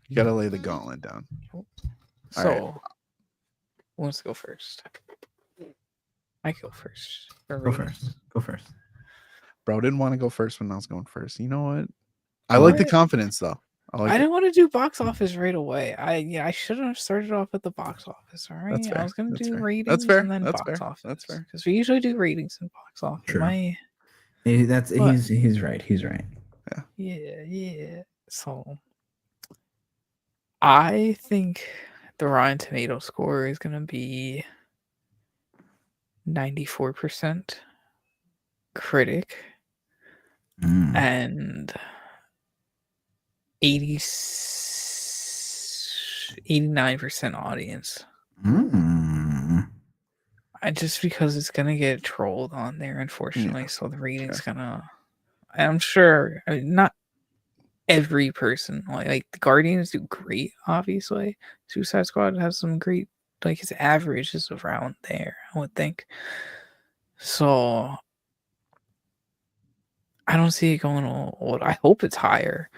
You gotta lay the gauntlet down. So, who wants to go first? I go first. Go first. Bro didn't want to go first when I was going first. You know what? I like the confidence though. I didn't want to do box office right away. I should have started off at the box office. All right, That's fair. I was gonna That's do fair. ratings That's fair. and then That's box fair. office. That's fair. Because we usually do ratings and box office. True. He's right. He's right. Yeah. So I think the Rotten Tomato score is gonna be 94% critic and 89% audience. Just because it's gonna get trolled on there, unfortunately. Yeah. So the rating's gonna. I'm sure not every person like the Guardians do great. Obviously, Suicide Squad has some great. Like his average is around there, I would think. So I don't see it going old. I hope it's higher,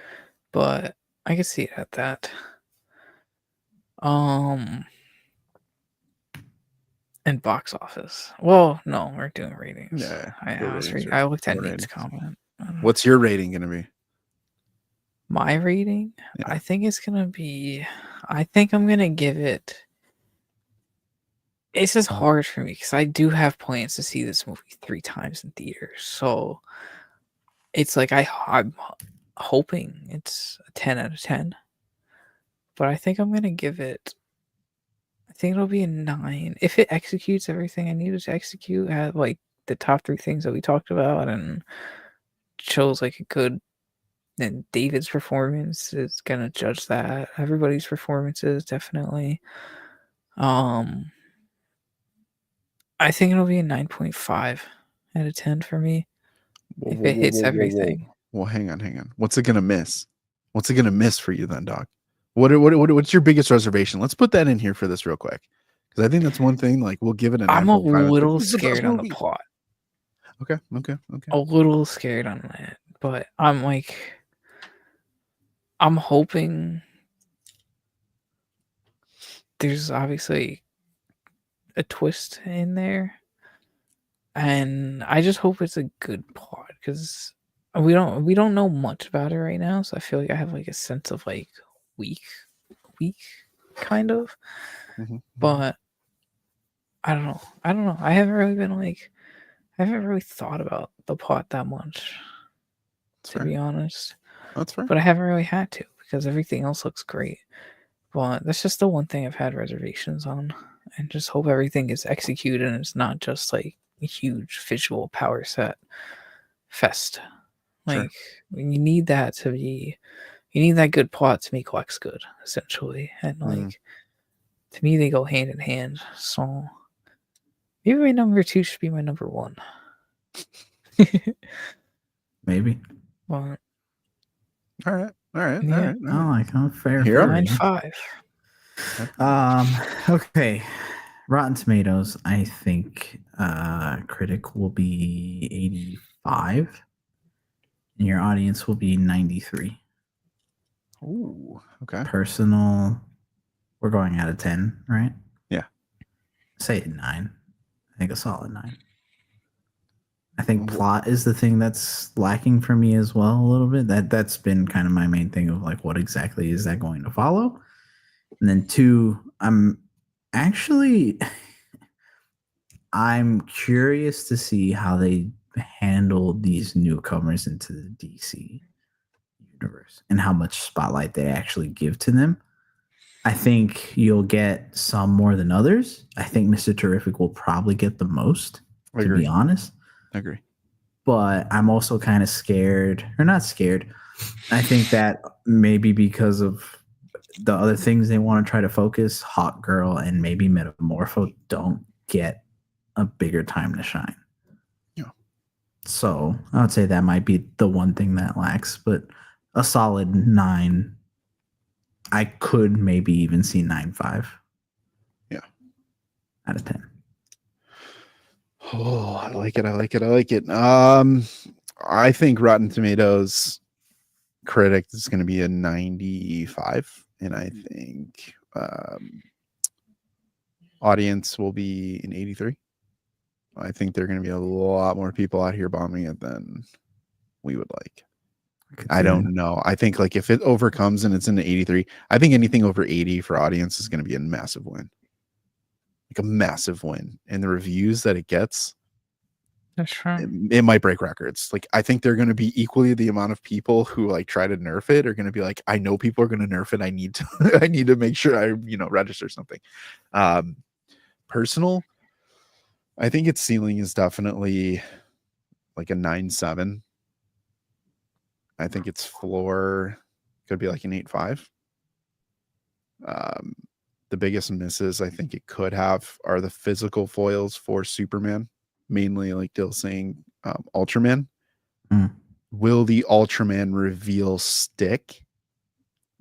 but I can see it at that. And box office. Well, no, we're doing ratings. Yeah, I looked at Nate's comment. What's your rating gonna be? My rating? Yeah. I think it's gonna be. I think I'm gonna give it. It's just hard for me because I do have plans to see this movie 3 times in theaters. So it's like I'm hoping it's a 10 out of 10. But I think I'm gonna give it. I think it'll be a 9 if it executes everything I needed to execute. Have like the top 3 things that we talked about and shows like a good. And David's performance is gonna judge that. Everybody's performances definitely. I think it'll be a 9.5 out of 10 for me if it hits everything. Well, hang on. What's it gonna miss? What's it gonna miss for you then, Doc? What's your biggest reservation? Let's put that in here for this real quick, because I think that's one thing. Like we'll give it an. I'm a little scared on the plot. Okay. A little scared on that, but I'm like, I'm hoping there's obviously a twist in there, and I just hope it's a good plot because we don't know much about it right now, so I feel like I have like a sense of like weak kind of. But I don't know. I haven't really thought about the plot that much, to be honest. That's fair. But I haven't really had to because everything else looks great. But that's just the one thing I've had reservations on, and just hope everything is executed and it's not just like a huge visual power set fest. Like you need that to be, you need that good plot to make Lex good, essentially. And like to me, they go hand in hand. So maybe my number 2 should be my number 1. Maybe. Well, all right. Oh, like fair. 9.5. Okay. Rotten Tomatoes, I think critic will be 85 and your audience will be 93. Ooh, okay. Personal, we're going out of 10, right? Yeah. Say it 9. I think a solid 9. I think plot is the thing that's lacking for me as well a little bit. That's been kind of my main thing of like what exactly is that going to follow? And then 2, I'm curious to see how they handle these newcomers into the DC universe and how much spotlight they actually give to them. I think you'll get some more than others. I think Mr. Terrific will probably get the most, to be honest. I agree. But I'm also kind of scared, or not scared. I think that maybe because of the other things they want to try to focus, Hawk Girl and maybe Metamorpho don't get a bigger time to shine. Yeah. So I would say that might be the one thing that lacks, but a solid 9. I could maybe even see 9.5. Yeah. Out of 10. Oh, I like it. I think Rotten Tomatoes critic is going to be a 95, and I think audience will be an 83. I think there are going to be a lot more people out here bombing it than we would like. I don't know. I think like if it overcomes and it's in the 83, I think anything over 80 for audience is going to be a massive win. Like a massive win. And the reviews that it gets, That's true. it might break records. Like I think they're going to be equally the amount of people who like try to nerf it are going to be like, I know people are going to nerf it. I need to make sure I, register something. Personal, I think its ceiling is definitely like a 9.7. I think its floor could be like an 8.5. The biggest misses I think it could have are the physical foils for Superman, mainly like Dill saying Ultraman. Will the Ultraman reveal stick?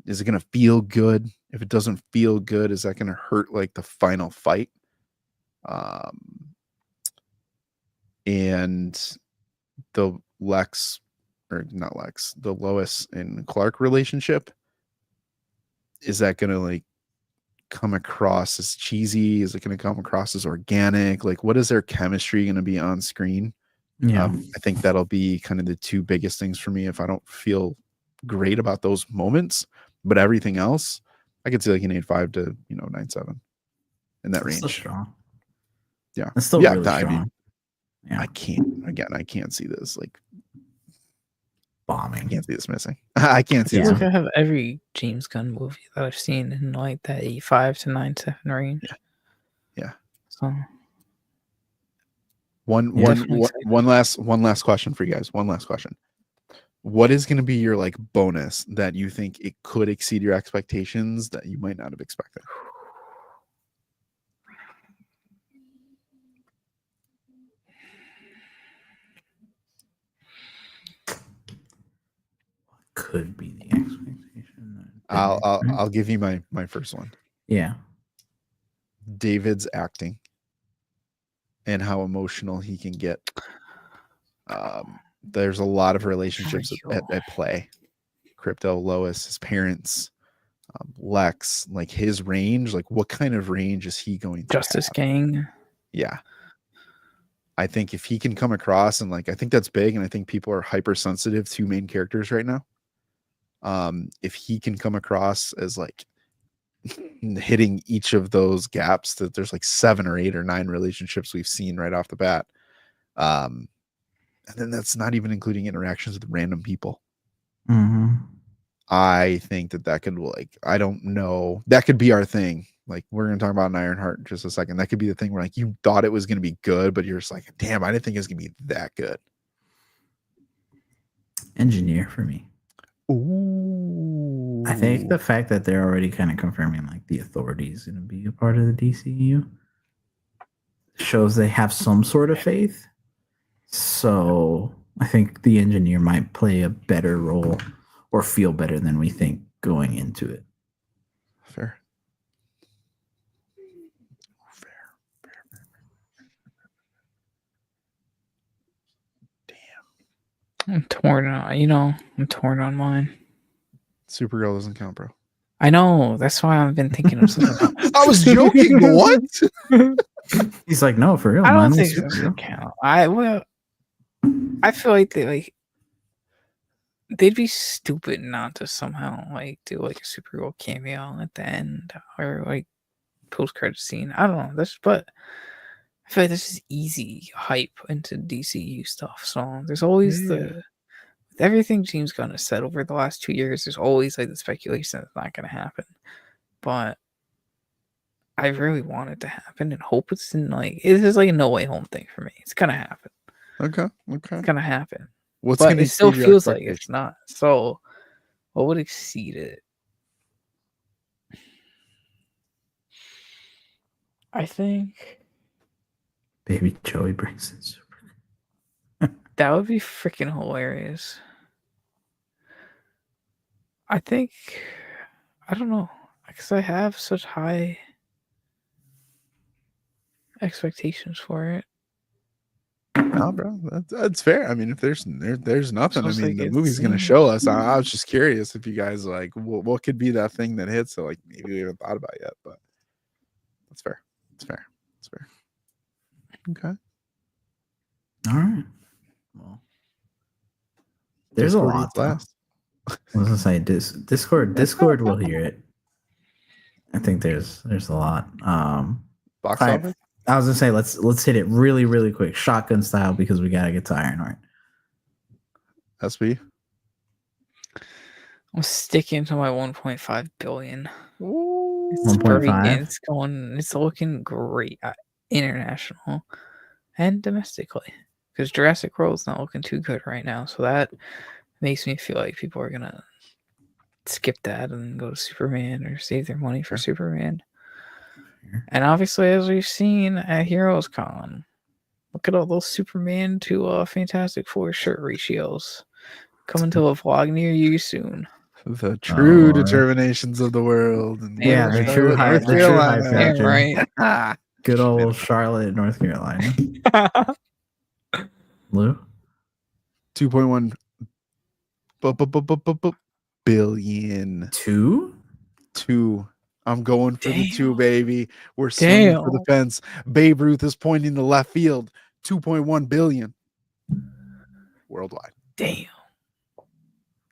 Is it going to feel good? If it doesn't feel good, is that going to hurt like the final fight? And the the Lois and Clark relationship, is that going to like come across as cheesy? Is it going to come across as organic? Like what is their chemistry going to be on screen? Yeah. I think that'll be kind of the 2 biggest things for me if I don't feel great about those moments. But everything else, I could see like an 8.5 to 9.7 in that range. Still strong. Yeah. It's still really strong. I mean, I can't see this like bombing. I can't see this missing. I can't see this. Look, I have every James Gunn movie that I've seen in like that 8.5 to 9.7 range. Yeah. So one last question for you guys. One last question. What is going to be your like bonus that you think it could exceed your expectations that you might not have expected? Could be the expectation. I'll give you my first one. Yeah. David's acting and how emotional he can get. There's a lot of relationships at play. Crypto, Lois, his parents, Lex, like his range, like what kind of range is he going to Justice have? Gang. Yeah. I think if he can come across and like, I think that's big. And I think people are hypersensitive to main characters right now. If he can come across as like hitting each of those gaps, that there's like 7 or 8 or 9 relationships we've seen right off the bat. And then that's not even including interactions with random people. Mm-hmm. I think that could like, I don't know, that could be our thing. Like we're going to talk about an Ironheart in just a second. That could be the thing where like you thought it was going to be good, but you're just like, damn, I didn't think it was going to be that good. Engineer for me. Ooh. I think the fact that they're already kind of confirming like the Authority is going to be a part of the DCU shows they have some sort of faith. So I think the Engineer might play a better role or feel better than we think going into it. Fair. Damn. I'm torn on, I'm torn on mine. Supergirl doesn't count, bro. I know. That's why I've been thinking of something else. I was joking. What? He's like, no, for real. I don't mine think was it Supergirl. doesn't count. I feel like they'd be stupid not to somehow like do like a Supergirl cameo at the end or like post credit scene. I don't know. But I feel like this is easy hype into DCU stuff. So there's always with everything James Gunn has said over the last 2 years, there's always like the speculation that it's not gonna happen. But I really want it to happen and hope it's in like it is like a No Way Home thing for me. It's gonna happen. Okay. It's gonna happen. What's But gonna it still exceed your feels like it's expectation? not. So what would exceed it? I think Baby Joey brings in Super. that would be freaking hilarious. I think I don't know because I have such high expectations for it. No, bro, that's fair. I mean, if there's nothing, So I it's mean, like the it's movie's gonna show us. I was just curious if you guys like what could be that thing that hits that like maybe we haven't thought about yet, but that's fair. It's fair. It's fair. Okay. All right. Well, there's Discord a lot. eats last. I was gonna say Discord will hear it. I think there's a lot. Box all right. office. I was gonna say let's hit it really, really quick, shotgun style, because we gotta get to Ironheart. SB. I'm sticking to my 1.5 billion. Ooh. It's 1.5. It's looking great international and domestically because Jurassic World's not looking too good right now. So that makes me feel like people are gonna skip that and go to Superman or save their money for Superman. And obviously, as we've seen at Heroes Con, look at all those Superman to Fantastic Four shirt ratios coming to a vlog near you soon. The true Lord. determinations of the world. And Yeah, the true hype, North Carolina. Damn right. Good old Charlotte, North Carolina. Lou? 2.1 billion. Two. I'm going for the two, baby. We're swinging for the fence. Babe Ruth is pointing to left field. 2.1 billion worldwide. Damn.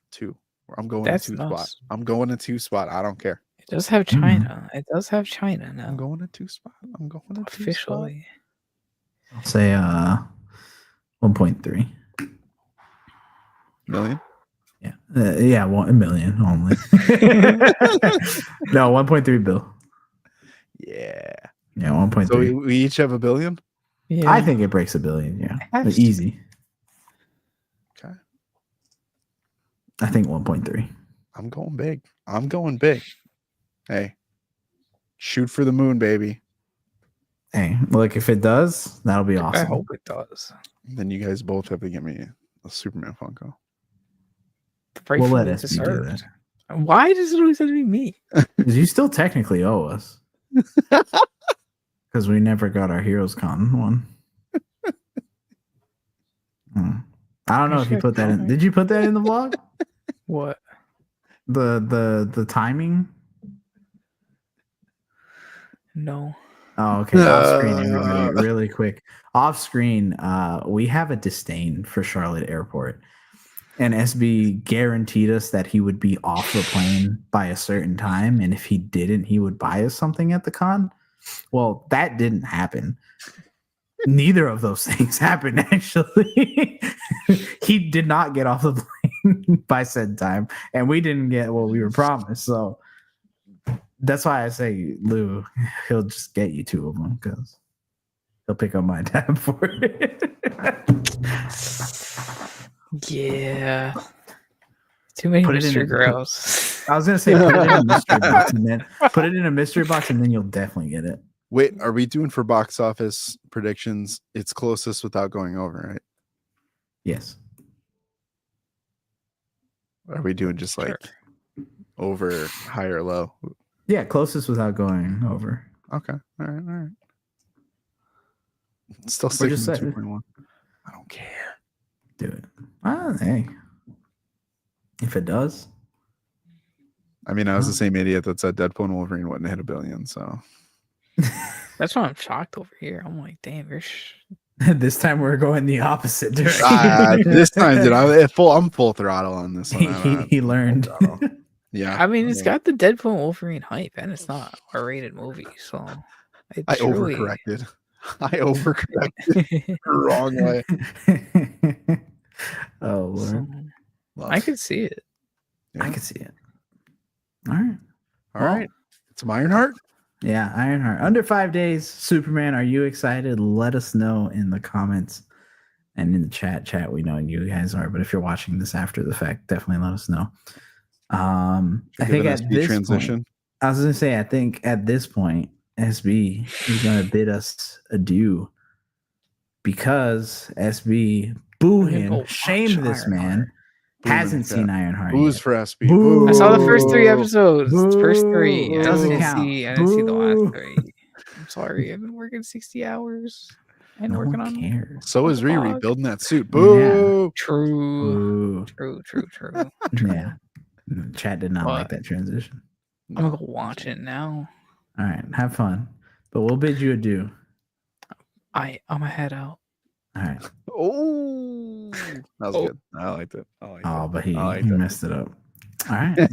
Two. I'm going That's to two nuts. spot. I'm going to two spot. I don't care. It does have China. It does have China now. I'm going to two spot. I'm going to officially. I'll say 1.3 million. Yeah, 1 million only. No, 1.3 bill. Yeah. Yeah, 1.3. So we each have a billion. Yeah, I think it breaks a billion. Yeah, but easy. Okay. I think 1.3. I'm going big. Hey, shoot for the moon, baby. Hey, look, if it does, that'll be awesome. I hope it does. Then you guys both have to get me a Superman Funko. We'll let SB do that. Why does it always have to be me? Because you still technically owe us. Because we never got our Heroes Con one. I don't know if you put that in. Did you put that in the vlog? What? The timing? No. Oh, okay. Off screen, everybody, really quick. Off screen, we have a disdain for Charlotte Airport. And SB guaranteed us that he would be off the plane by a certain time. And if he didn't, he would buy us something at the con. Well, that didn't happen. Neither of those things happened, actually. He did not get off the plane by said time. And we didn't get what we were promised. So that's why I say, Lou, he'll just get you two of them because he'll pick up my tab for it. Yeah. Too many mystery girls. I was gonna say put it in a mystery box and then put it in a mystery box and then you'll definitely get it. Wait, are we doing for box office predictions? It's closest without going over, right? Yes. Are we doing just like over, high or low? Yeah, closest without going over. Okay. All right. Still sticking to 2.1. I don't care. Do it. Hey. If it does. I mean, I was the same idiot that said Deadpool and Wolverine wouldn't hit $1 billion, so. That's why I'm shocked over here. I'm like, damn, This time we're going the opposite direction. This time, dude, I'm full throttle on this one. he learned. Yeah, I mean, it's got the Deadpool and Wolverine hype, and it's not a rated movie, so I it's really. overcorrected. I overcorrected the wrong way. Oh Lord, I could see it. Yeah. I could see it. All right, all right. It's Ironheart. Yeah, Ironheart. Under 5 days. Superman. Are you excited? Let us know in the comments and in the chat. We know you guys are, but if you're watching this after the fact, definitely let us know. I think at this transition. Point, I was gonna say, I think at this point, SB is gonna bid us adieu because SB boo him, shame this man. Hasn't seen Ironheart. Booze for SB. Boo. I saw the first 3 episodes. First 3. It doesn't count. I didn't see the last 3. I'm sorry. I've been working 60 hours and no working one on cares. So is Riri building that suit. Boo. Yeah. True. Yeah. Chat did not like that transition. I'm gonna go watch it now. All right, have fun. But we'll bid you adieu. I'm gonna head out. All right. Oh, that was good. I liked it. But he messed it up. All right,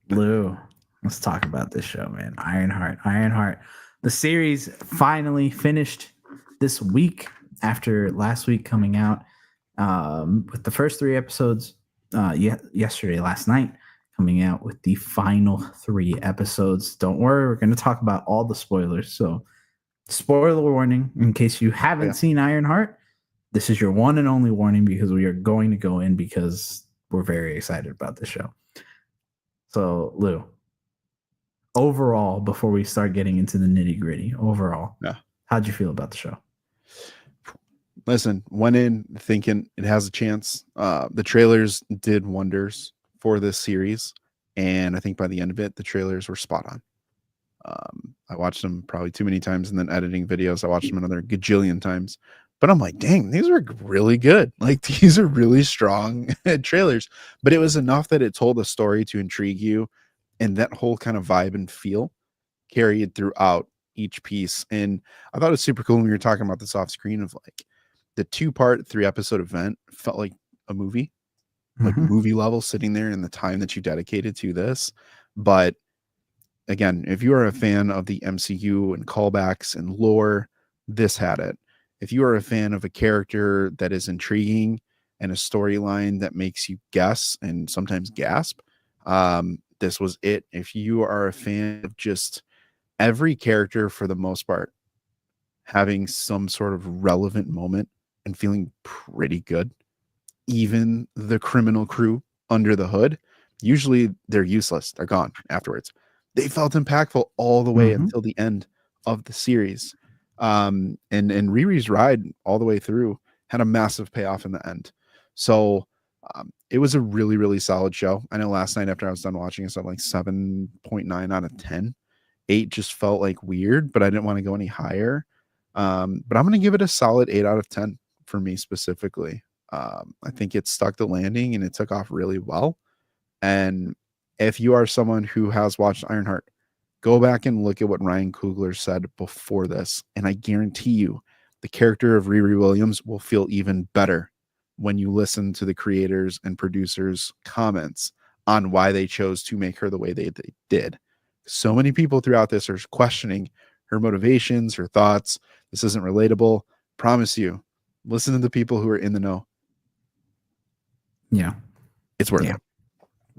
Lou. Let's talk about this show, man. Ironheart. The series finally finished this week after last week coming out with the first 3 episodes last night, coming out with the final 3 episodes. Don't worry, we're going to talk about all the spoilers. So, spoiler warning in case you haven't seen Ironheart. This is your one and only warning because we are going to go in because we're very excited about this show. So, Lou, overall, before we start getting into the nitty-gritty, how'd you feel about the show? Listen, went in thinking it has a chance. The trailers did wonders for this series, and I think by the end of it, the trailers were spot on. I watched them probably too many times, and then editing videos, I watched them another gajillion times. But I'm like, dang, these are really good. Like, these are really strong trailers. But it was enough that it told a story to intrigue you, and that whole kind of vibe and feel carried throughout each piece. And I thought it was super cool when we were talking about this off screen of like the 2-part 3-episode event felt like a movie, like movie level sitting there in the time that you dedicated to this. But again, if you are a fan of the MCU and callbacks and lore, this had it. If you are a fan of a character that is intriguing and a storyline that makes you guess and sometimes gasp, this was it. If you are a fan of just every character for the most part having some sort of relevant moment and feeling pretty good, even the criminal crew under the hood, usually they're useless. They're gone afterwards. They felt impactful all the way until the end of the series. And Riri's ride all the way through had a massive payoff in the end. So it was a really, really solid show. I know last night after I was done watching it, so like 7.9 out of 10. 8 just felt like weird, but I didn't want to go any higher. But I'm going to give it a solid 8 out of 10 for me specifically. I think it stuck the landing and it took off really well. And if you are someone who has watched Ironheart, go back and look at what Ryan Coogler said before this. And I guarantee you the character of Riri Williams will feel even better when you listen to the creators and producers' comments on why they chose to make her the way they did. So many people throughout this are questioning her motivations, her thoughts. This isn't relatable. Promise you, listen to the people who are in the know. Yeah. It's worth it.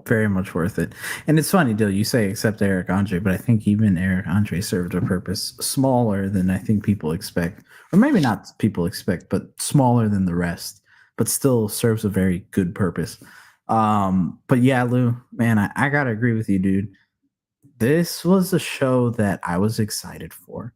Very much worth it. And it's funny, Dill, you say except Eric Andre, but I think even Eric Andre served a purpose smaller than I think people expect. Or maybe not people expect, but smaller than the rest, but still serves a very good purpose. But yeah, Lou, man, I gotta agree with you, dude. This was a show that I was excited for,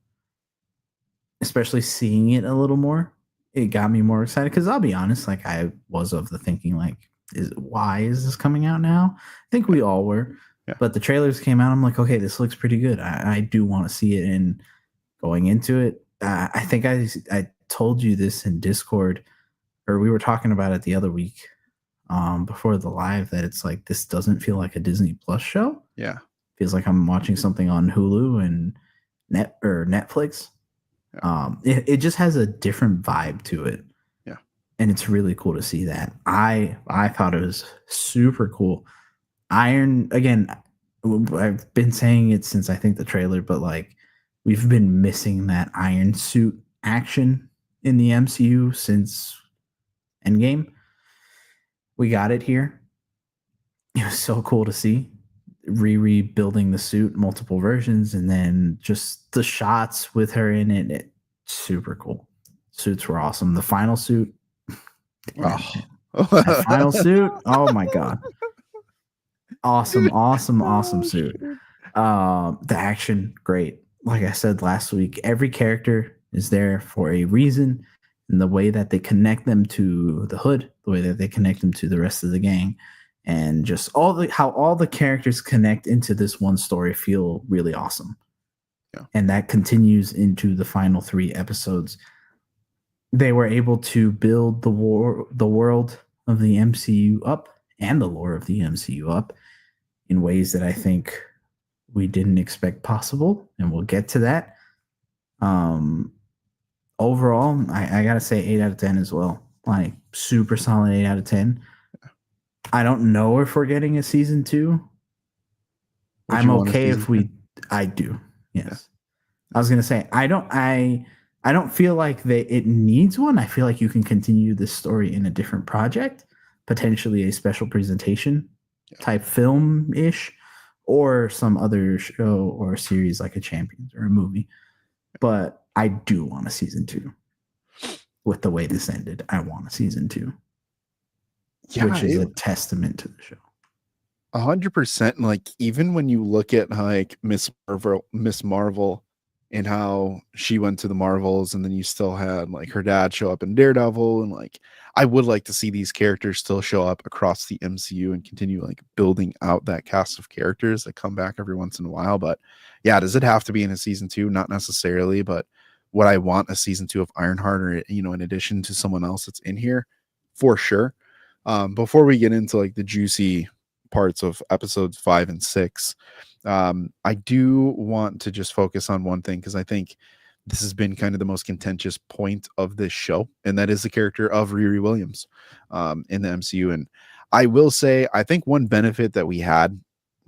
especially seeing it a little more. It got me more excited because I'll be honest, like I was of the thinking, like, why is this coming out now? I think we all were, but the trailers came out. I'm like, okay, this looks pretty good. I do want to see it. And going into it, I think I told you this in Discord, or we were talking about it the other week before the live, that it's like, this doesn't feel like a Disney Plus show. Yeah. Feels like I'm watching something on Hulu and Netflix. It just has a different vibe to it. Yeah. And it's really cool to see that. I thought it was super cool. Iron, again, I've been saying it since I think the trailer, but like we've been missing that Iron Suit action in the MCU since Endgame. We got it here. It was so cool to see. Riri building the suit, multiple versions, and then just the shots with her in it, super cool. Suits were awesome. The final suit, 10 out of 10. That final suit, oh my god. Awesome suit. The action, great. Like I said last week, every character is there for a reason, and the way that they connect them to the hood, the way that they connect them to the rest of the gang, and just how all the characters connect into this one story feel really awesome. Yeah. And that continues into the final 3 episodes. They were able to build the world of the MCU up and the lore of the MCU up in ways that I think we didn't expect possible, and we'll get to that. Overall, I gotta say 8 out of 10 as well. Like super solid 8 out of 10. I don't know if we're getting a season 2. I'm okay if we. I do. Yes. Yeah. I was gonna say I don't feel like it needs one. I feel like you can continue this story in a different project, potentially a special presentation type film-ish, or some other show or series like a Champions or a movie. But I do want a season 2. With the way this ended, I want a season 2. Yeah, which is a testament to the show. 100%. Like even when you look at like Miss Marvel and how she went to the Marvels, and then you still had like her dad show up in Daredevil, and like I would like to see these characters still show up across the MCU and continue like building out that cast of characters that come back every once in a while. But yeah, does it have to be in a season 2? Not necessarily, but would I want a season 2 of Ironheart, or in addition to someone else that's in here? For sure. Before we get into like the juicy parts of episodes 5 and 6, I do want to just focus on one thing, because I think this has been kind of the most contentious point of this show, and that is the character of Riri Williams in the MCU. And I will say, I think one benefit that we had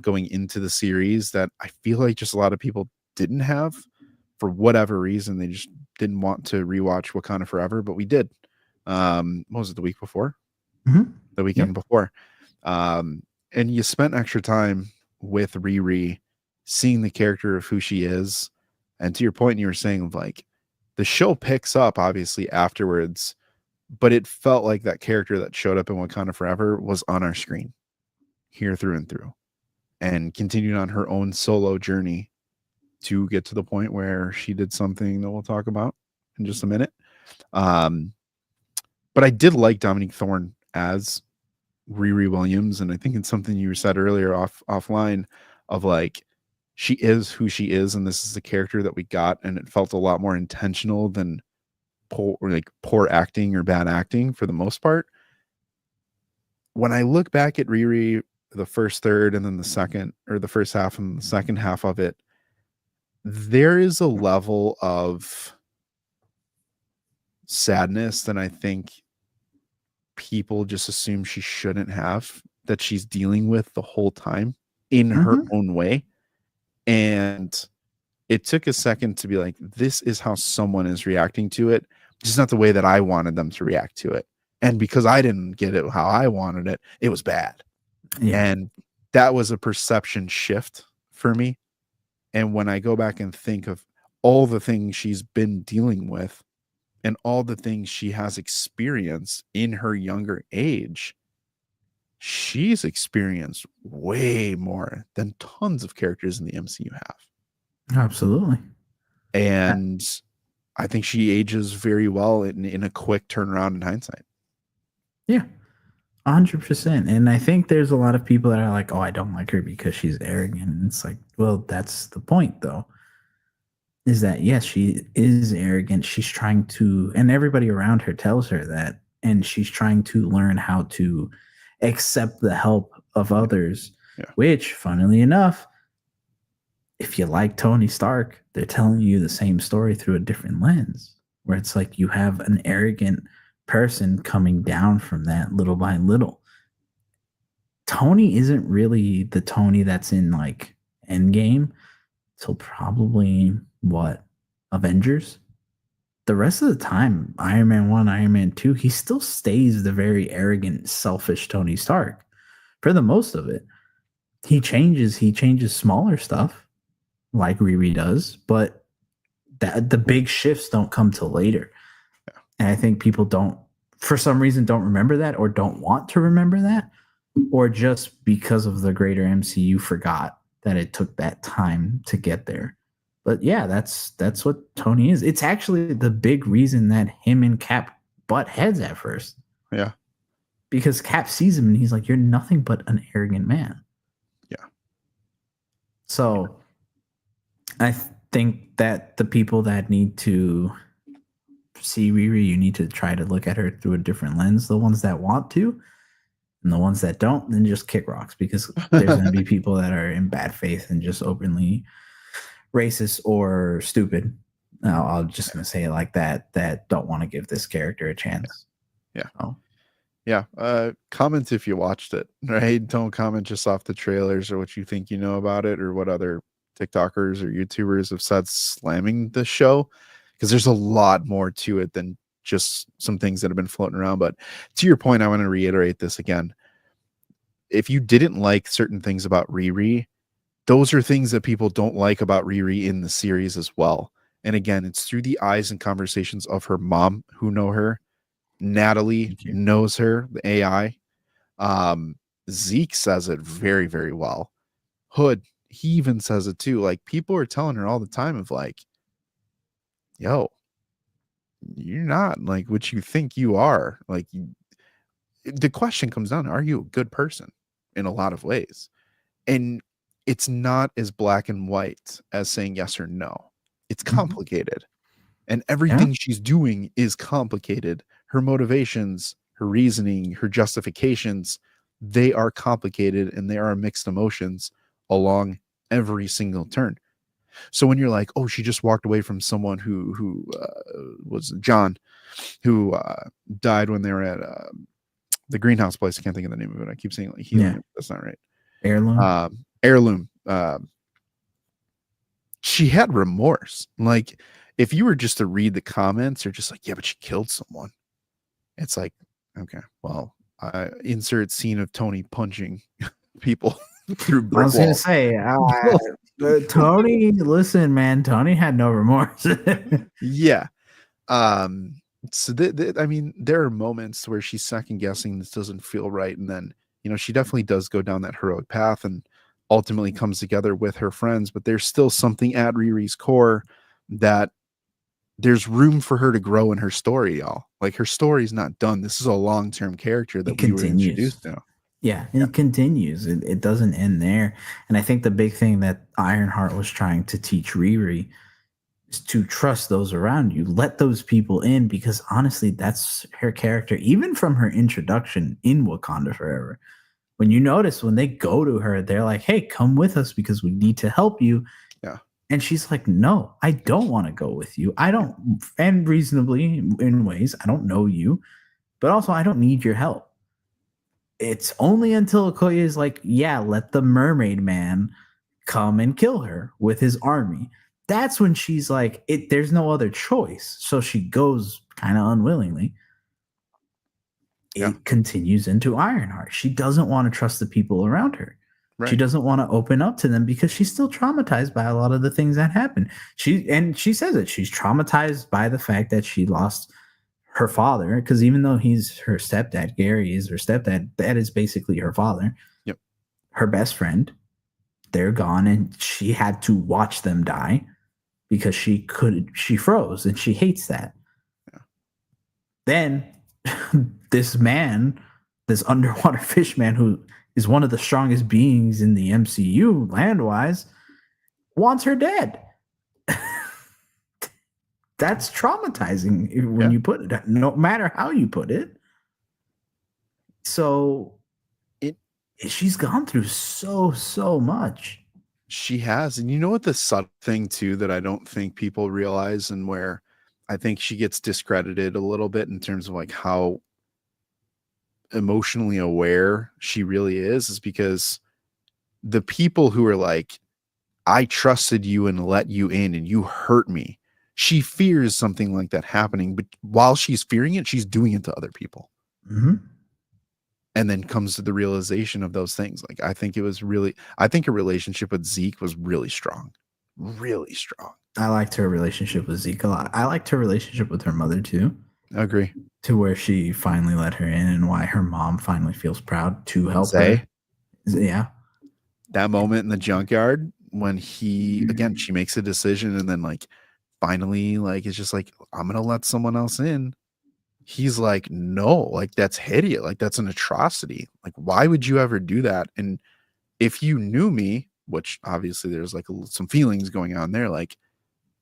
going into the series that I feel like just a lot of people didn't have, for whatever reason, they just didn't want to rewatch Wakanda Forever, but we did. What was it, the week before? Mm-hmm. The weekend before. And you spent extra time with Riri, seeing the character of who she is. And to your point, you were saying like the show picks up obviously afterwards, but it felt like that character that showed up in Wakanda Forever was on our screen here through and through, and continued on her own solo journey to get to the point where she did something that we'll talk about in just a minute. But I did like Dominique Thorne as Riri Williams, and I think it's something you said earlier offline of like, she is who she is, and this is the character that we got, and it felt a lot more intentional than poor acting or bad acting for the most part. When I look back at Riri, the first third and then the second, or the first half and the second half of it, there is a level of sadness that I think people just assume she shouldn't have, that she's dealing with the whole time in her own way. And it took a second to be like, this is how someone is reacting to it. Just not the way that I wanted them to react to it. And because I didn't get it how I wanted it, it was bad. Yeah. And that was a perception shift for me. And when I go back and think of all the things she's been dealing with and all the things she has experienced in her younger age, she's experienced way more than tons of characters in the MCU have. Absolutely. And I think she ages very well in a quick turnaround in hindsight. Yeah, 100%. And I think there's a lot of people that are like, oh, I don't like her because she's arrogant. And it's like, well, that's the point, though, is that, yes, she is arrogant. She's trying to, and everybody around her tells her that, and she's trying to learn how to accept the help of others, which, funnily enough, if you like Tony Stark, they're telling you the same story through a different lens, where it's like you have an arrogant person coming down from that little by little. Tony isn't really the Tony that's in like Endgame till probably what, Avengers. The rest of the time, Iron Man 1, Iron Man 2, he still stays the very arrogant, selfish Tony Stark for the most of it. He changes smaller stuff like Riri does, but the big shifts don't come till later. And I think people don't, for some reason, don't remember that, or don't want to remember that, or just because of the greater MCU forgot that it took that time to get there. But yeah, that's what Tony is. It's actually the big reason that him and Cap butt heads at first. Yeah. Because Cap sees him and he's like, "You're nothing but an arrogant man." Yeah. So I think that the people that need to see Riri, you need to try to look at her through a different lens. The ones that want to, and the ones that don't, then just kick rocks, because there's going to be people that are in bad faith and just openly racist or stupid. I'm just going to say it like that, that don't want to give this character a chance. Yeah. So. Yeah. Comment if you watched it, right? Don't comment just off the trailers or what you think you know about it, or what other TikTokers or YouTubers have said slamming the show, because there's a lot more to it than just some things that have been floating around. But to your point, I want to reiterate this again. If you didn't like certain things about Riri, those are things that people don't like about Riri in the series as well. And again, it's through the eyes and conversations of her mom who know her. Natalie knows her, the AI. Zeke says it very, very well. Hood, he even says it too. Like, people are telling her all the time of like, yo, you're not like what you think you are. Like, the question comes down, are you a good person in a lot of ways? And it's not as black and white as saying yes or no. It's complicated. And everything she's doing is complicated. Her motivations, her reasoning, her justifications, they are complicated, and there are mixed emotions along every single turn. So when you're like, oh, she just walked away from someone who was John, who died when they were at the greenhouse place. I can't think of the name of it. I keep saying like helium. That's not right. Heirloom. She had remorse. Like, if you were just to read the comments, they're just like, yeah, but she killed someone. It's like, okay, well, insert scene of Tony punching people through brick I was going to say, Tony, listen, man, Tony had no remorse. Yeah. So I mean, there are moments where she's second guessing, this doesn't feel right. And then, you know, she definitely does go down that heroic path and ultimately comes together with her friends. But there's still something at Riri's core that there's room for her to grow in her story, y'all. Like, her story's not done. This is a long-term character that we were introduced to. Yeah, it continues. It doesn't end there. And I think the big thing that Ironheart was trying to teach Riri is to trust those around you. Let those people in, because honestly, that's her character, even from her introduction in Wakanda Forever. When you notice, when they go to her, they're like, hey, come with us because we need to help you. Yeah. And she's like, no, I don't want to go with you. I don't, and reasonably in ways, I don't know you, but also I don't need your help. It's only until Okoye is like, yeah, let the mermaid man come and kill her with his army. That's when she's like, there's no other choice. So she goes kind of unwillingly. It continues into Ironheart. She doesn't want to trust the people around her. Right. She doesn't want to open up to them because she's still traumatized by a lot of the things that happen. She says it. She's traumatized by the fact that she lost her father, because even though he's her stepdad, Gary is her stepdad, that is basically her father. Yep. Her best friend, they're gone, and she had to watch them die because she froze, and she hates that. Yeah. Then this man, this underwater fish man, who is one of the strongest beings in the MCU land-wise, wants her dead. That's traumatizing when you put it, no matter how you put it. So she's gone through so much. She has. And you know what the subtle thing too that I don't think people realize, and where I think she gets discredited a little bit in terms of like how emotionally aware she really is because the people who are like, I trusted you and let you in and you hurt me. She fears something like that happening, but while she's fearing it, she's doing it to other people. Mm-hmm. And then comes to the realization of those things. Like, I think a relationship with Zeke was really strong. Really strong. I liked her relationship with Zeke a lot. I liked her relationship with her mother too. I agree. To where she finally let her in, and why her mom finally feels proud to help Zay, her. Yeah. that moment in the junkyard when she makes a decision and then like finally like it's just like, I'm gonna let someone else in. He's like, no, like that's hideous, like that's an atrocity. Like, why would you ever do that? And if you knew me, which obviously there's like some feelings going on there, like,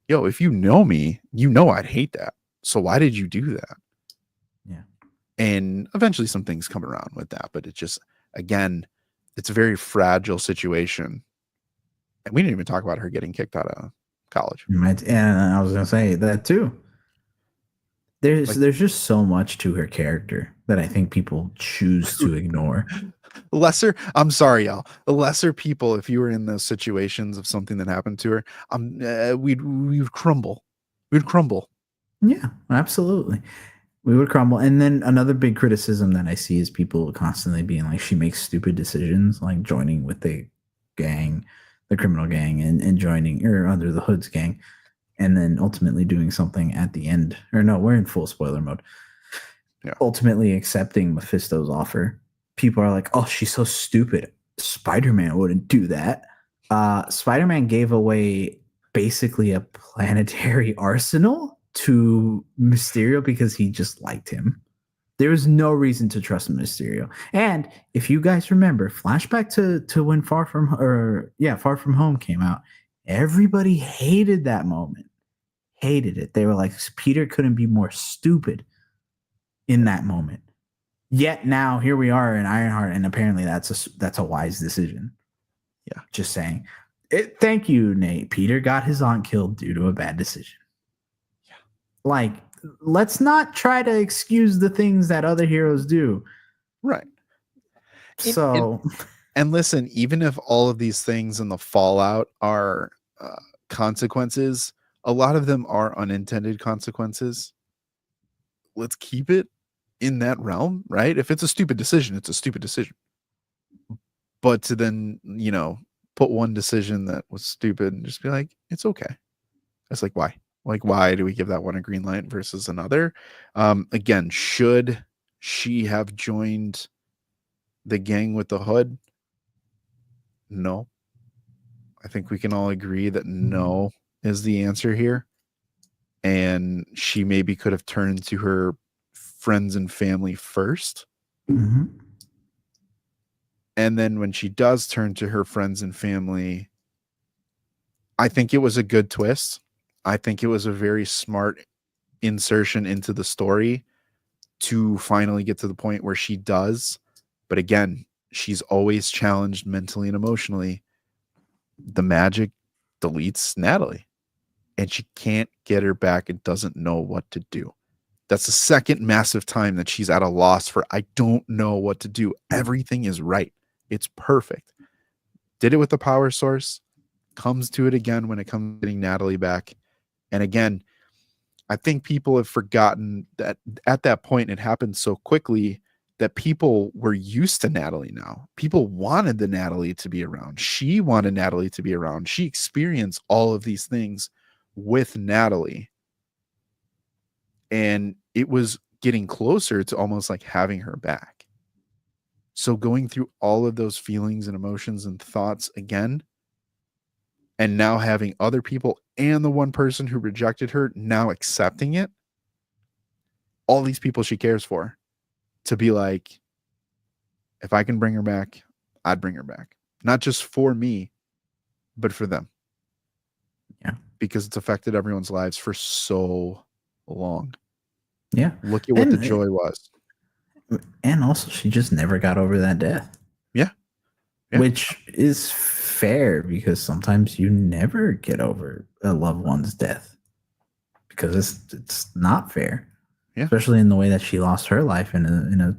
yo, if you know me, you know I'd hate that. So why did you do that? Yeah. And eventually some things come around with that, but it just, again, it's a very fragile situation. And we didn't even talk about her getting kicked out of college. And I was gonna say that too. There's just so much to her character that I think people choose to ignore. I'm sorry, y'all. The lesser people, if you were in those situations of something that happened to her, we'd crumble. We'd crumble. Yeah, absolutely. We would crumble. And then another big criticism that I see is people constantly being like, she makes stupid decisions, like joining with the gang, the criminal gang, and joining or under the Hood's gang, and then ultimately doing something at the end. Or no, we're in full spoiler mode. Yeah. Ultimately accepting Mephisto's offer. People are like, oh, she's so stupid. Spider-Man wouldn't do that. Spider-Man gave away basically a planetary arsenal to Mysterio because he just liked him. There was no reason to trust Mysterio. And if you guys remember, flashback to when Far From Home came out, everybody hated that moment. Hated it. They were like, Peter couldn't be more stupid in that moment. Yet now here we are in Ironheart, and apparently that's a wise decision. Yeah, just saying. Thank you, Nate. Peter got his aunt killed due to a bad decision. Yeah, like let's not try to excuse the things that other heroes do. Right. So, and listen, even if all of these things in the fallout are consequences, a lot of them are unintended consequences. Let's keep it in that realm, right? If it's a stupid decision, it's a stupid decision. But to then, put one decision that was stupid and just be like, it's okay. It's like, why? Like, why do we give that one a green light versus another? Again, should she have joined the gang with the Hood? No. I think we can all agree that no is the answer here. And she maybe could have turned to her friends and family first. Mm-hmm. And then when she does turn to her friends and family, I think it was a good twist. I think it was a very smart insertion into the story to finally get to the point where she does. But again, she's always challenged mentally and emotionally. The magic deletes Natalie, and she can't get her back and doesn't know what to do. That's the second massive time that she's at a loss for, I don't know what to do. Everything is right. It's perfect. Did it with the power source. Comes to it again when it comes to getting Natalie back. And again, I think people have forgotten that at that point it happened so quickly that people were used to Natalie now. People wanted the Natalie to be around. She wanted Natalie to be around. She experienced all of these things with Natalie. And it was getting closer to almost like having her back. So going through all of those feelings and emotions and thoughts again, and now having other people and the one person who rejected her now accepting it, all these people she cares for, to be like, if I can bring her back, I'd bring her back. Not just for me, but for them. Yeah. Because it's affected everyone's lives for so long. Yeah. Look at what the joy was. And also, she just never got over that death. Yeah. Which is fair because sometimes you never get over a loved one's death because it's not fair, Yeah. especially in the way that she lost her life in a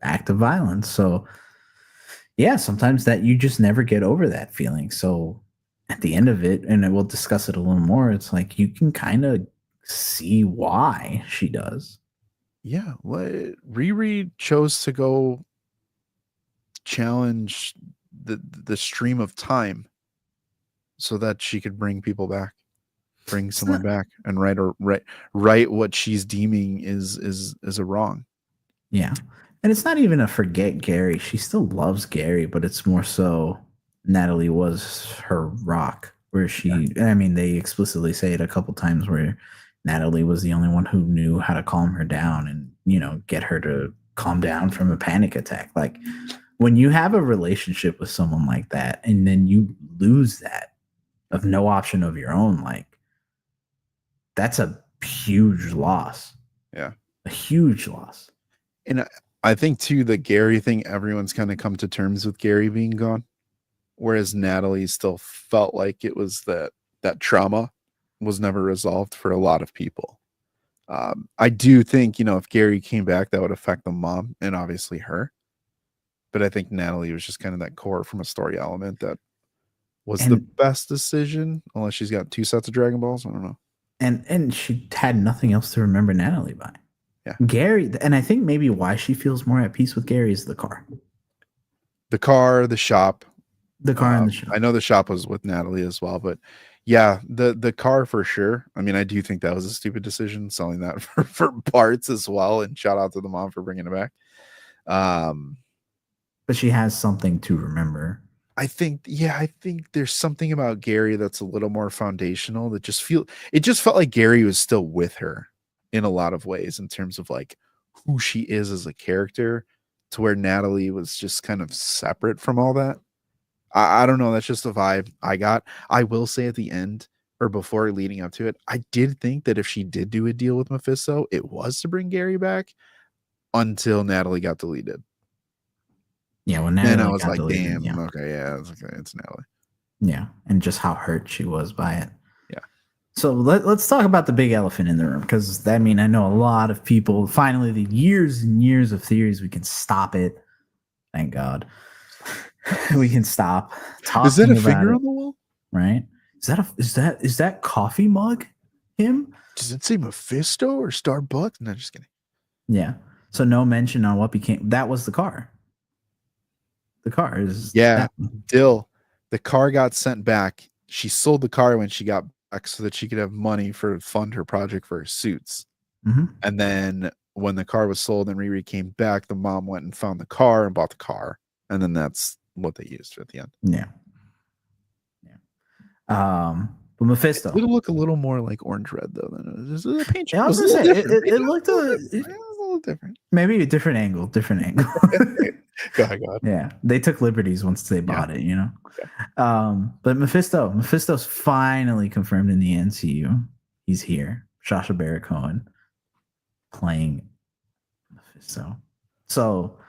act of violence. So yeah, sometimes that you just never get over that feeling. So at the end of it, and we'll discuss it a little more, it's like you can kind of see why she does. Yeah. Riri chose to go challenge the stream of time so that she could bring people back, bring It's someone not, back, and right what she's deeming is a wrong. yeah. And it's not even a forget Gary. She still loves Gary, but it's more so Natalie was her rock. Where she, I mean, they explicitly say it a couple times where Natalie was the only one who knew how to calm her down and, get her to calm down from a panic attack. Like when you have a relationship with someone like that and then you lose that of no option of your own, like that's a huge loss. Yeah. A huge loss. And I think too, the Gary thing, everyone's kind of come to terms with Gary being gone, whereas Natalie still felt like it was that trauma was never resolved for a lot of people. I do think, if Gary came back, that would affect the mom and obviously her. But I think Natalie was just kind of that core from a story element that was the best decision, unless she's got 2 sets of Dragon Balls. I don't know. And she had nothing else to remember Natalie by. Yeah. Gary, and I think maybe why she feels more at peace with Gary is the car. The car, the shop. The car and the shop. I know the shop was with Natalie as well, but yeah, the car for sure. I mean, I do think that was a stupid decision, selling that for parts as well. And shout out to the mom for bringing it back. But she has something to remember. I think there's something about Gary that's a little more foundational that it just felt like Gary was still with her in a lot of ways in terms of like who she is as a character, to where Natalie was just kind of separate from all that. I don't know. That's just the vibe I got. I will say at the end or before leading up to it, I did think that if she did do a deal with Mephisto, it was to bring Gary back until Natalie got deleted. Yeah, when Natalie then I was got like, deleted, damn, yeah. okay, yeah, it's Natalie. Yeah, and just how hurt she was by it. Yeah. So let's talk about the big elephant in the room, because I know a lot of people, finally, the years and years of theories, we can stop it. Thank God. We can stop talking. Is that a about finger it, on the wall? right? Is that coffee mug him? Does it say Mephisto or Starbucks? No, just kidding. Yeah. So no mention on what became. That was the car. The car is Dill. The car got sent back. She sold the car when she got back so that she could have money to fund her project for her suits. Mm-hmm. And then when the car was sold and Riri came back, the mom went and found the car and bought the car. And then that's what they used at the end. Yeah. But Mephisto. It would look a little more like orange red though than it is. The paint I was was gonna say it looked a little different. Maybe a different angle. Go ahead. Yeah, they took liberties once they bought it, Yeah. But Mephisto's finally confirmed in the MCU. He's here. Sacha Baron Cohen playing Mephisto. So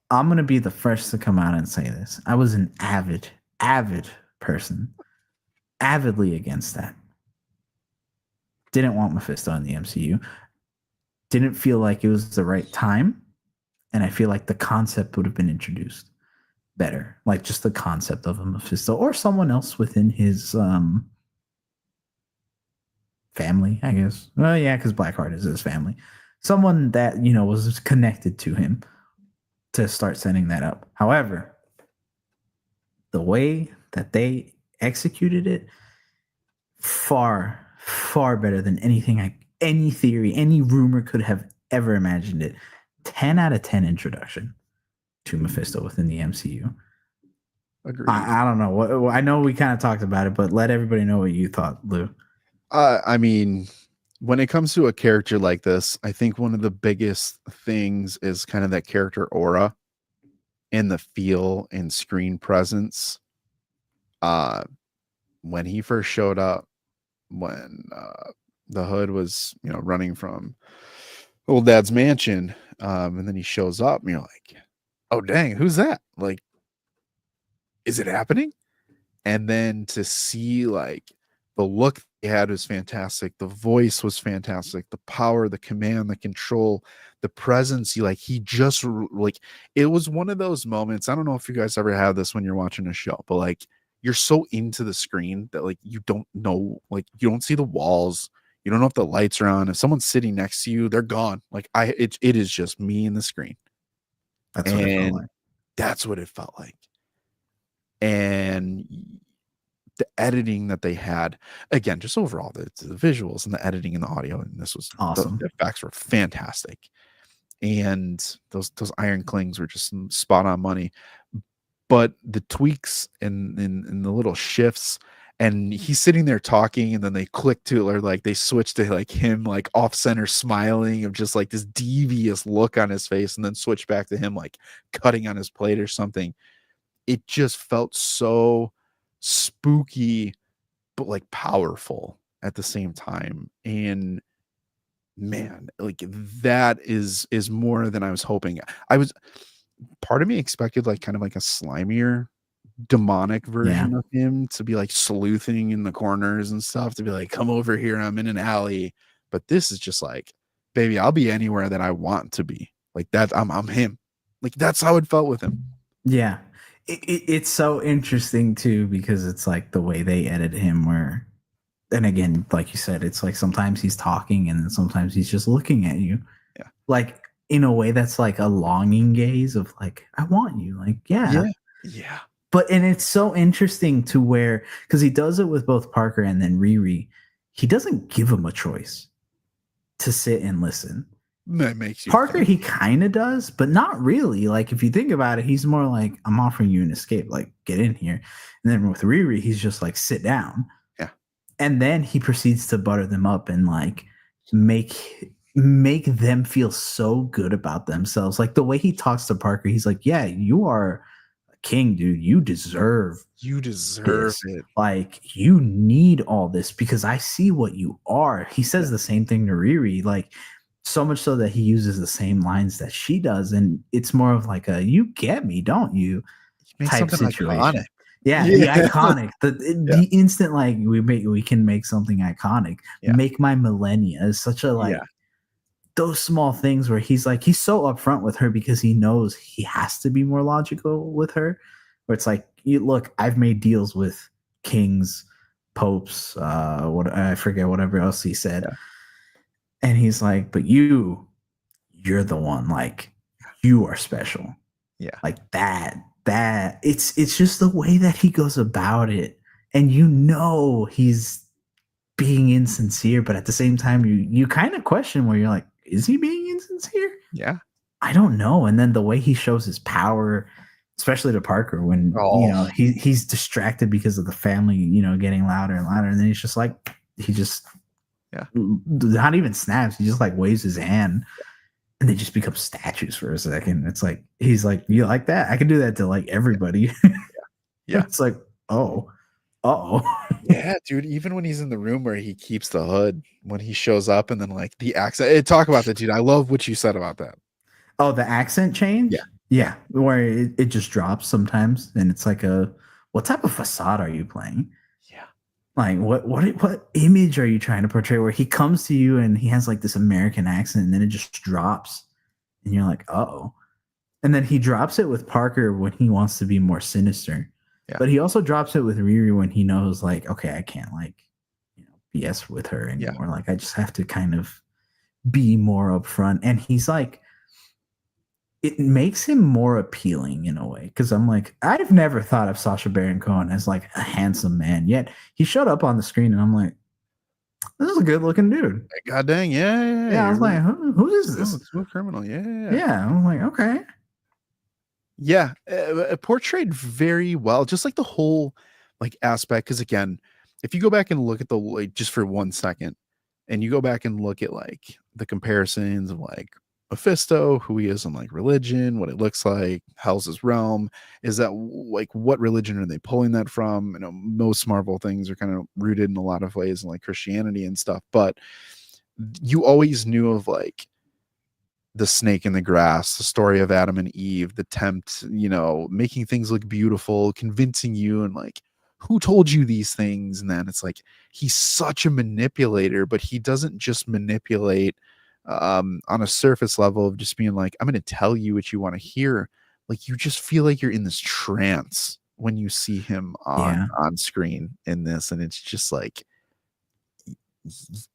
I'm gonna be the first to come out and say this. I was an avid person, avidly against that. Didn't want Mephisto in the MCU. Didn't feel like it was the right time. And I feel like the concept would have been introduced better. Like just the concept of a Mephisto or someone else within his family, I guess. Well, yeah, because Blackheart is his family. Someone that, was connected to him to start setting that up. However, the way that they executed it, far better than anything any theory, any rumor could have ever imagined it. 10 out of 10 introduction to Mephisto within the MCU. Agreed. I don't know. I know we kind of talked about it, but let everybody know what you thought, Lou. I mean, when it comes to a character like this, I think one of the biggest things is kind of that character aura and the feel and screen presence. When he first showed up, when the Hood was, running from old dad's mansion, and then he shows up and you're like, oh dang, who's that? Like, is it happening? And then to see like the look they had was fantastic. The voice was fantastic. The power, the command, the control, the presence. He just like, it was one of those moments. I don't know if you guys ever had this when you're watching a show, but like you're so into the screen that like you don't know, like you don't see the walls. You don't know if the lights are on. If someone's sitting next to you, they're gone. Like it is just me and the screen. That's what it felt And like. that's what it felt like. And the editing that they had, again, just overall the visuals and the editing and the audio, and this was Awesome. the effects were fantastic, and those iron clings were just spot on money. But the tweaks and the little shifts, and he's sitting there talking, and then they click to, or like they switch to like him like off center smiling of just like this devious look on his face, and then switch back to him like cutting on his plate or something. It just felt so spooky but like powerful at the same time. And man, like that is more than I was hoping. I was Part of me expected like kind of like a slimier demonic version of him to be like sleuthing in the corners and stuff, to be like, come over here, I'm in an alley. But this is just like, baby, I'll be anywhere that I want to be. Like that, I'm him. Like that's how it felt with him. Yeah. It's so interesting too, because it's like the way they edit him, where, and again, like you said, it's like sometimes he's talking and then sometimes he's just looking at you. Yeah. Like in a way that's like a longing gaze of like, I want you. Like, yeah. Yeah. But, and it's so interesting to where, because he does it with both Parker and then Riri, he doesn't give him a choice to sit and listen. That makes you Parker, think. he kind of does, but not really. Like, if you think about it, he's more like, I'm offering you an escape, like, get in here. And then with Riri, he's just like, sit down. Yeah. And then he proceeds to butter them up and like make them feel so good about themselves. Like the way he talks to Parker, he's like, yeah, you are a king, dude. You deserve this. It. Like, you need all this because I see what you are. He says the same thing to Riri, like, so much so that he uses the same lines that she does, and it's more of like a "you get me, don't you?" type situation. Iconic. Yeah, the iconic, the instant like we can make something iconic. Yeah. Make my millennia is such a like those small things where he's like he's so upfront with her because he knows he has to be more logical with her. Where it's like, look, I've made deals with kings, popes, what I forget, whatever else he said. Yeah. And he's like, but you're the one, like, you are special. Yeah. Like that it's just the way that he goes about it. And he's being insincere, but at the same time, you kind of question where you're like, is he being insincere? Yeah. I don't know. And then the way he shows his power, especially to Parker, when he's distracted because of the family, getting louder and louder. And then he's just like, not even snaps. He just like waves his hand and they just become statues for a second. It's like, he's like, you like that? I can do that to like everybody. Yeah. It's like, oh. Yeah, dude. Even when he's in the room where he keeps the hood, when he shows up and then like the accent, talk about that, dude. I love what you said about that. Oh, the accent change? Yeah. Where it just drops sometimes. And it's like what type of facade are you playing? Like what image are you trying to portray where he comes to you and he has like this American accent and then it just drops and you're like, uh-oh. And then he drops it with Parker when he wants to be more sinister. Yeah. But he also drops it with Riri when he knows like, okay, I can't like, BS with her anymore. Like I just have to kind of be more upfront. And he's like, it makes him more appealing in a way. Cause I'm like, I've never thought of Sacha Baron Cohen as like a handsome man, yet he showed up on the screen and I'm like, this is a good looking dude. God dang. Yeah. I was like, who is this? Smooth criminal. Yeah. I'm like, okay. Yeah. Portrayed very well. Just like the whole like aspect. Cause again, if you go back and look at the, like, just for 1 second and you go back and look at like the comparisons of like Mephisto, who he is in like religion, what it looks like, hell's his realm, is that like what religion are they pulling that from? Most Marvel things are kind of rooted in a lot of ways in like Christianity and stuff, but you always knew of like the snake in the grass, the story of Adam and Eve, the tempt, making things look beautiful, convincing you and like who told you these things? And then it's like, he's such a manipulator, but he doesn't just manipulate on a surface level of just being like, I'm going to tell you what you want to hear. Like, you just feel like you're in this trance when you see him on screen in this. And it's just like,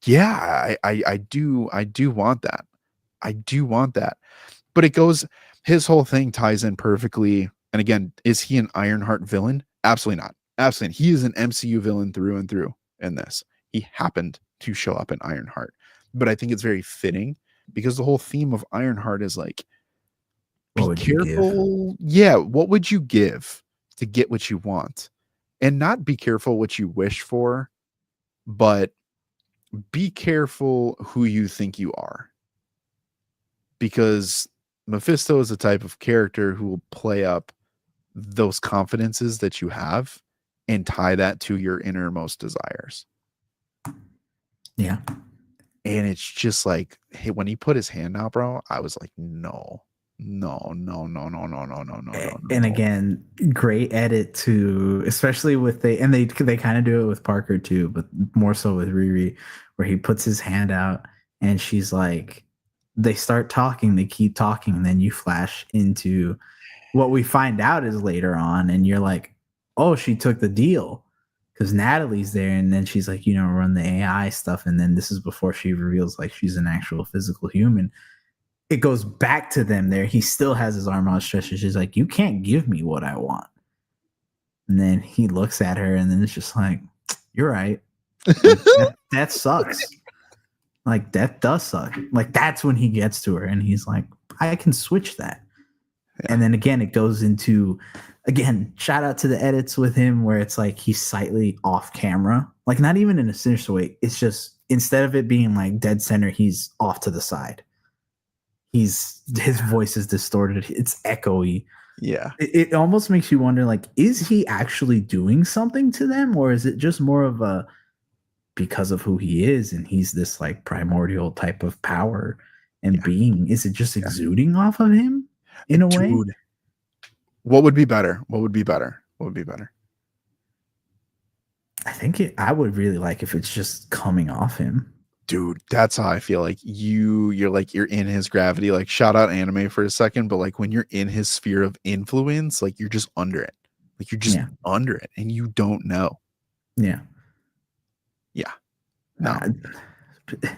yeah, I do want that. I do want that. But it goes, his whole thing ties in perfectly. And again, is he an Ironheart villain? Absolutely not. Absolutely not. He is an MCU villain through and through in this. He happened to show up in Ironheart. But I think it's very fitting because the whole theme of Ironheart is like, be careful. Yeah, what would you give to get what you want? And not be careful what you wish for, but be careful who you think you are. Because Mephisto is the type of character who will play up those confidences that you have and tie that to your innermost desires. Yeah. And it's just like, hey, when he put his hand out, bro, I was like, no. And again, great edit to, especially with they kind of do it with Parker too, but more so with Riri, where he puts his hand out and she's like, they start talking, they keep talking, and then you flash into what we find out is later on, and you're like, oh, she took the deal because Natalie's there, and then she's like, run the AI stuff, and then this is before she reveals like she's an actual physical human. It goes back to them there. He still has his arm outstretched. She's like, you can't give me what I want. And then he looks at her, and then it's just like, you're right. Like, that sucks. Like, that does suck. Like, that's when he gets to her, and he's like, I can switch that. Yeah. And then again, it goes into, shout out to the edits with him where it's like he's slightly off camera. Like, not even in a sinister way. It's just, instead of it being like dead center, he's off to the side. His voice is distorted. It's echoey. Yeah. It almost makes you wonder, like, is he actually doing something to them, or is it just more of a because of who he is and he's this like primordial type of power and being? Is it just exuding off of him in a way? What would be better? I think I would really like if it's just coming off him. Dude, that's how I feel. Like you're in his gravity. Like, shout out anime for a second, but like when you're in his sphere of influence, like you're just under it. Like you're just under it and you don't know. Yeah. Yeah. No.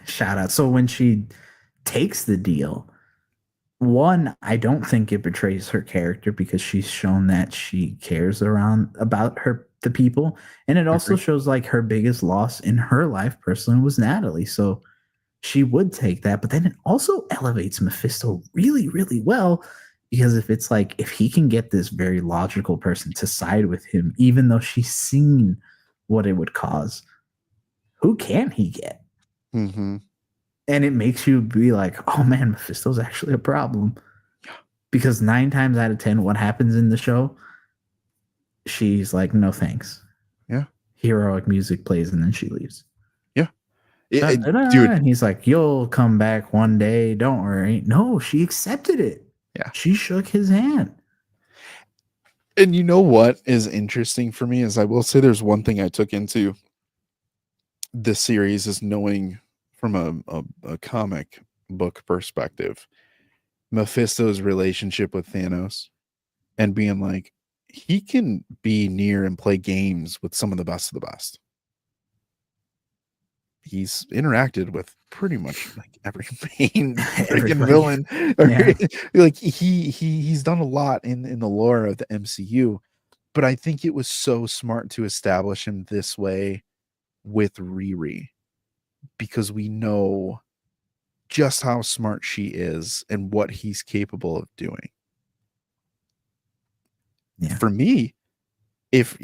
Shout out. So when she takes the deal, one, I don't think it betrays her character because she's shown that she cares about the people, and it also shows like her biggest loss in her life personally was Natalie, so she would take that. But then it also elevates Mephisto really, really well, because if he can get this very logical person to side with him, even though she's seen what it would cause, who can he get? Mm-hmm. And it makes you be like, oh man, Mephisto's actually a problem. Because 9 times out of 10, what happens in the show, she's like, no thanks. Yeah. Heroic music plays and then she leaves. Yeah. Dude. And he's like, you'll come back one day. Don't worry. No, she accepted it. Yeah. She shook his hand. And you know what is interesting for me is I will say there's one thing I took into this series is knowing from a comic book perspective, Mephisto's relationship with Thanos and being like, he can be near and play games with some of the best. He's interacted with pretty much like every main freaking villain. Like he's done a lot in the lore of the MCU, but I think it was so smart to establish him this way with Riri, because we know just how smart she is and what he's capable of doing. Yeah. For me, if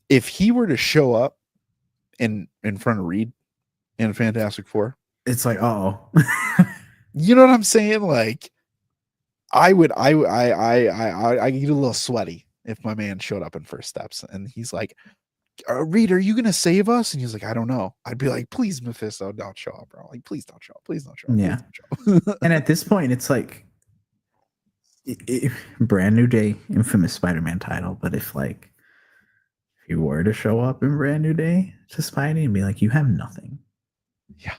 he were to show up in front of Reed in Fantastic Four, it's like, oh, you know what I'm saying? Like, I get a little sweaty if my man showed up in First Steps and he's like, Reed, are you gonna save us? And he's like, I don't know. I'd be like, please, Mephisto, don't show up, bro. Like, please don't show up. Please don't show up. Yeah. Don't show up. And at this point, it's like brand new day, infamous Spider-Man title. But if he were to show up in Brand New Day to Spidey and be like, "You have nothing." Yeah.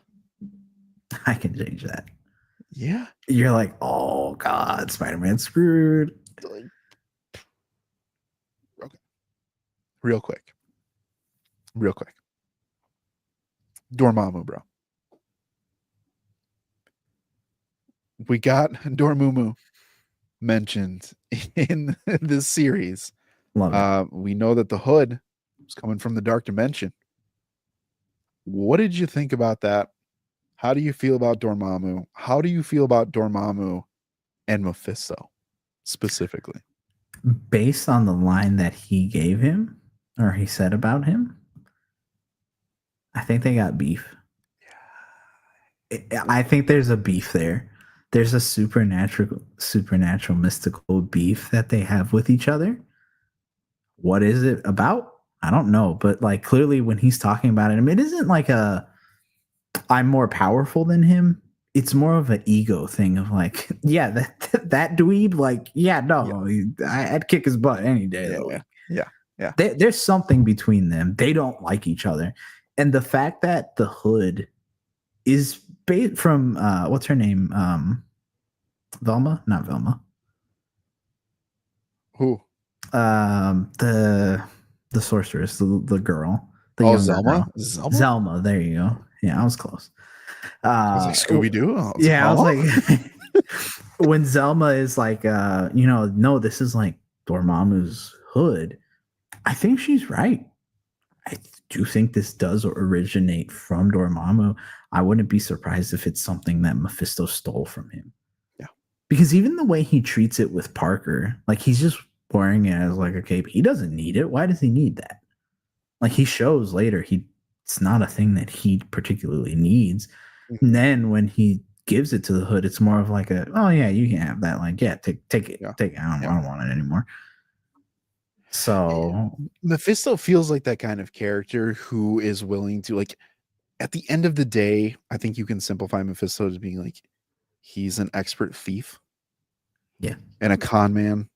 I can change that. Yeah. You're like, "Oh God, Spider-Man screwed." Like, okay. Real quick. Dormammu, bro. We got Dormammu mentioned in this series. Love it. We know that the hood is coming from the dark dimension. What did you think about that? How do you feel about Dormammu? How do you feel about Dormammu and Mephisto specifically? Based on the line that he gave him or he said about him, I think they got beef. I think there's a beef there. There's a supernatural, mystical beef that they have with each other. What is it about? I don't know, but like clearly when he's talking about it, I mean, it isn't like a I'm more powerful than him. It's more of an ego thing of like, yeah, that dweeb, like, yeah, no, I'd kick his butt any day of the week. Yeah. There's something between them. They don't like each other, and the fact that the hood is based from what's her name, Velma, not Velma. Who? The sorceress, the girl, the Oh, younger Zelma? girl. Zelma? Zelma. There you go. Yeah, I was close. I was like Scooby-Doo. I was like, when Zelma is like, no, this is like Dormammu's hood. I think she's right. I do think this does originate from Dormammu. I wouldn't be surprised if it's something that Mephisto stole from him. Yeah. Because even the way he treats it with Parker, like he's just wearing it as like a cape. He doesn't need it. Why does he need that? Like he shows later, it's not a thing that he particularly needs. Mm-hmm. And then when he gives it to the hood, it's more of like oh yeah, you can have that. Like, yeah, take it. Yeah. Take it. I don't want it anymore. So Mephisto feels like that kind of character who is willing to, like, at the end of the day, I think you can simplify Mephisto as being like, he's an expert thief. Yeah. And a con man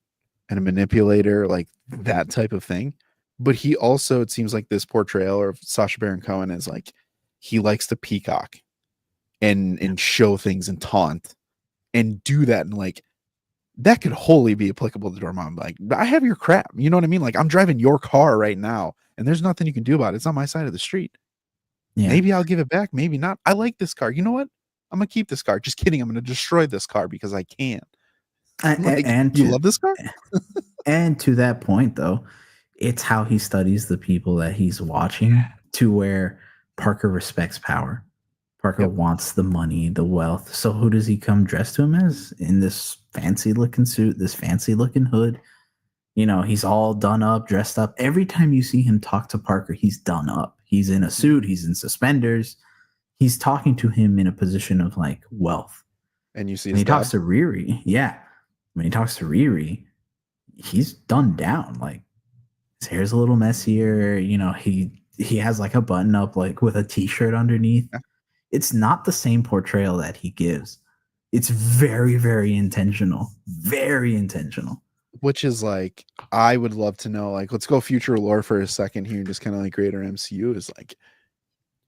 and a manipulator, like that type of thing. But he also, it seems like this portrayal of Sacha Baron Cohen is like, he likes to peacock and show things and taunt and do that. And like, that could wholly be applicable to Dormammu. Like, I have your crap. You know what I mean? Like, I'm driving your car right now and there's nothing you can do about it. It's on my side of the street. Yeah. Maybe I'll give it back. Maybe not. I like this car. You know what? I'm going to keep this car. Just kidding. I'm going to destroy this car because I can. Like, and you love this car? And to that point, though, it's how he studies the people that he's watching to where Parker respects power. Parker wants the money, the wealth. So who does he come dressed to him as? In this fancy looking suit, this fancy looking hood. You know, he's all done up, dressed up. Every time you see him talk to Parker, he's done up. He's in a suit. He's in suspenders. He's talking to him in a position of like wealth. And you see when he talks to Riri, when he talks to Riri, he's done down. Like his hair's a little messier. You know, he has like a button up, like with a t-shirt underneath. Yeah. It's not the same portrayal that he gives. It's very, very intentional. Very intentional. Which is like, I would love to know, like, let's go future lore for a second here and just kind of like greater MCU is like,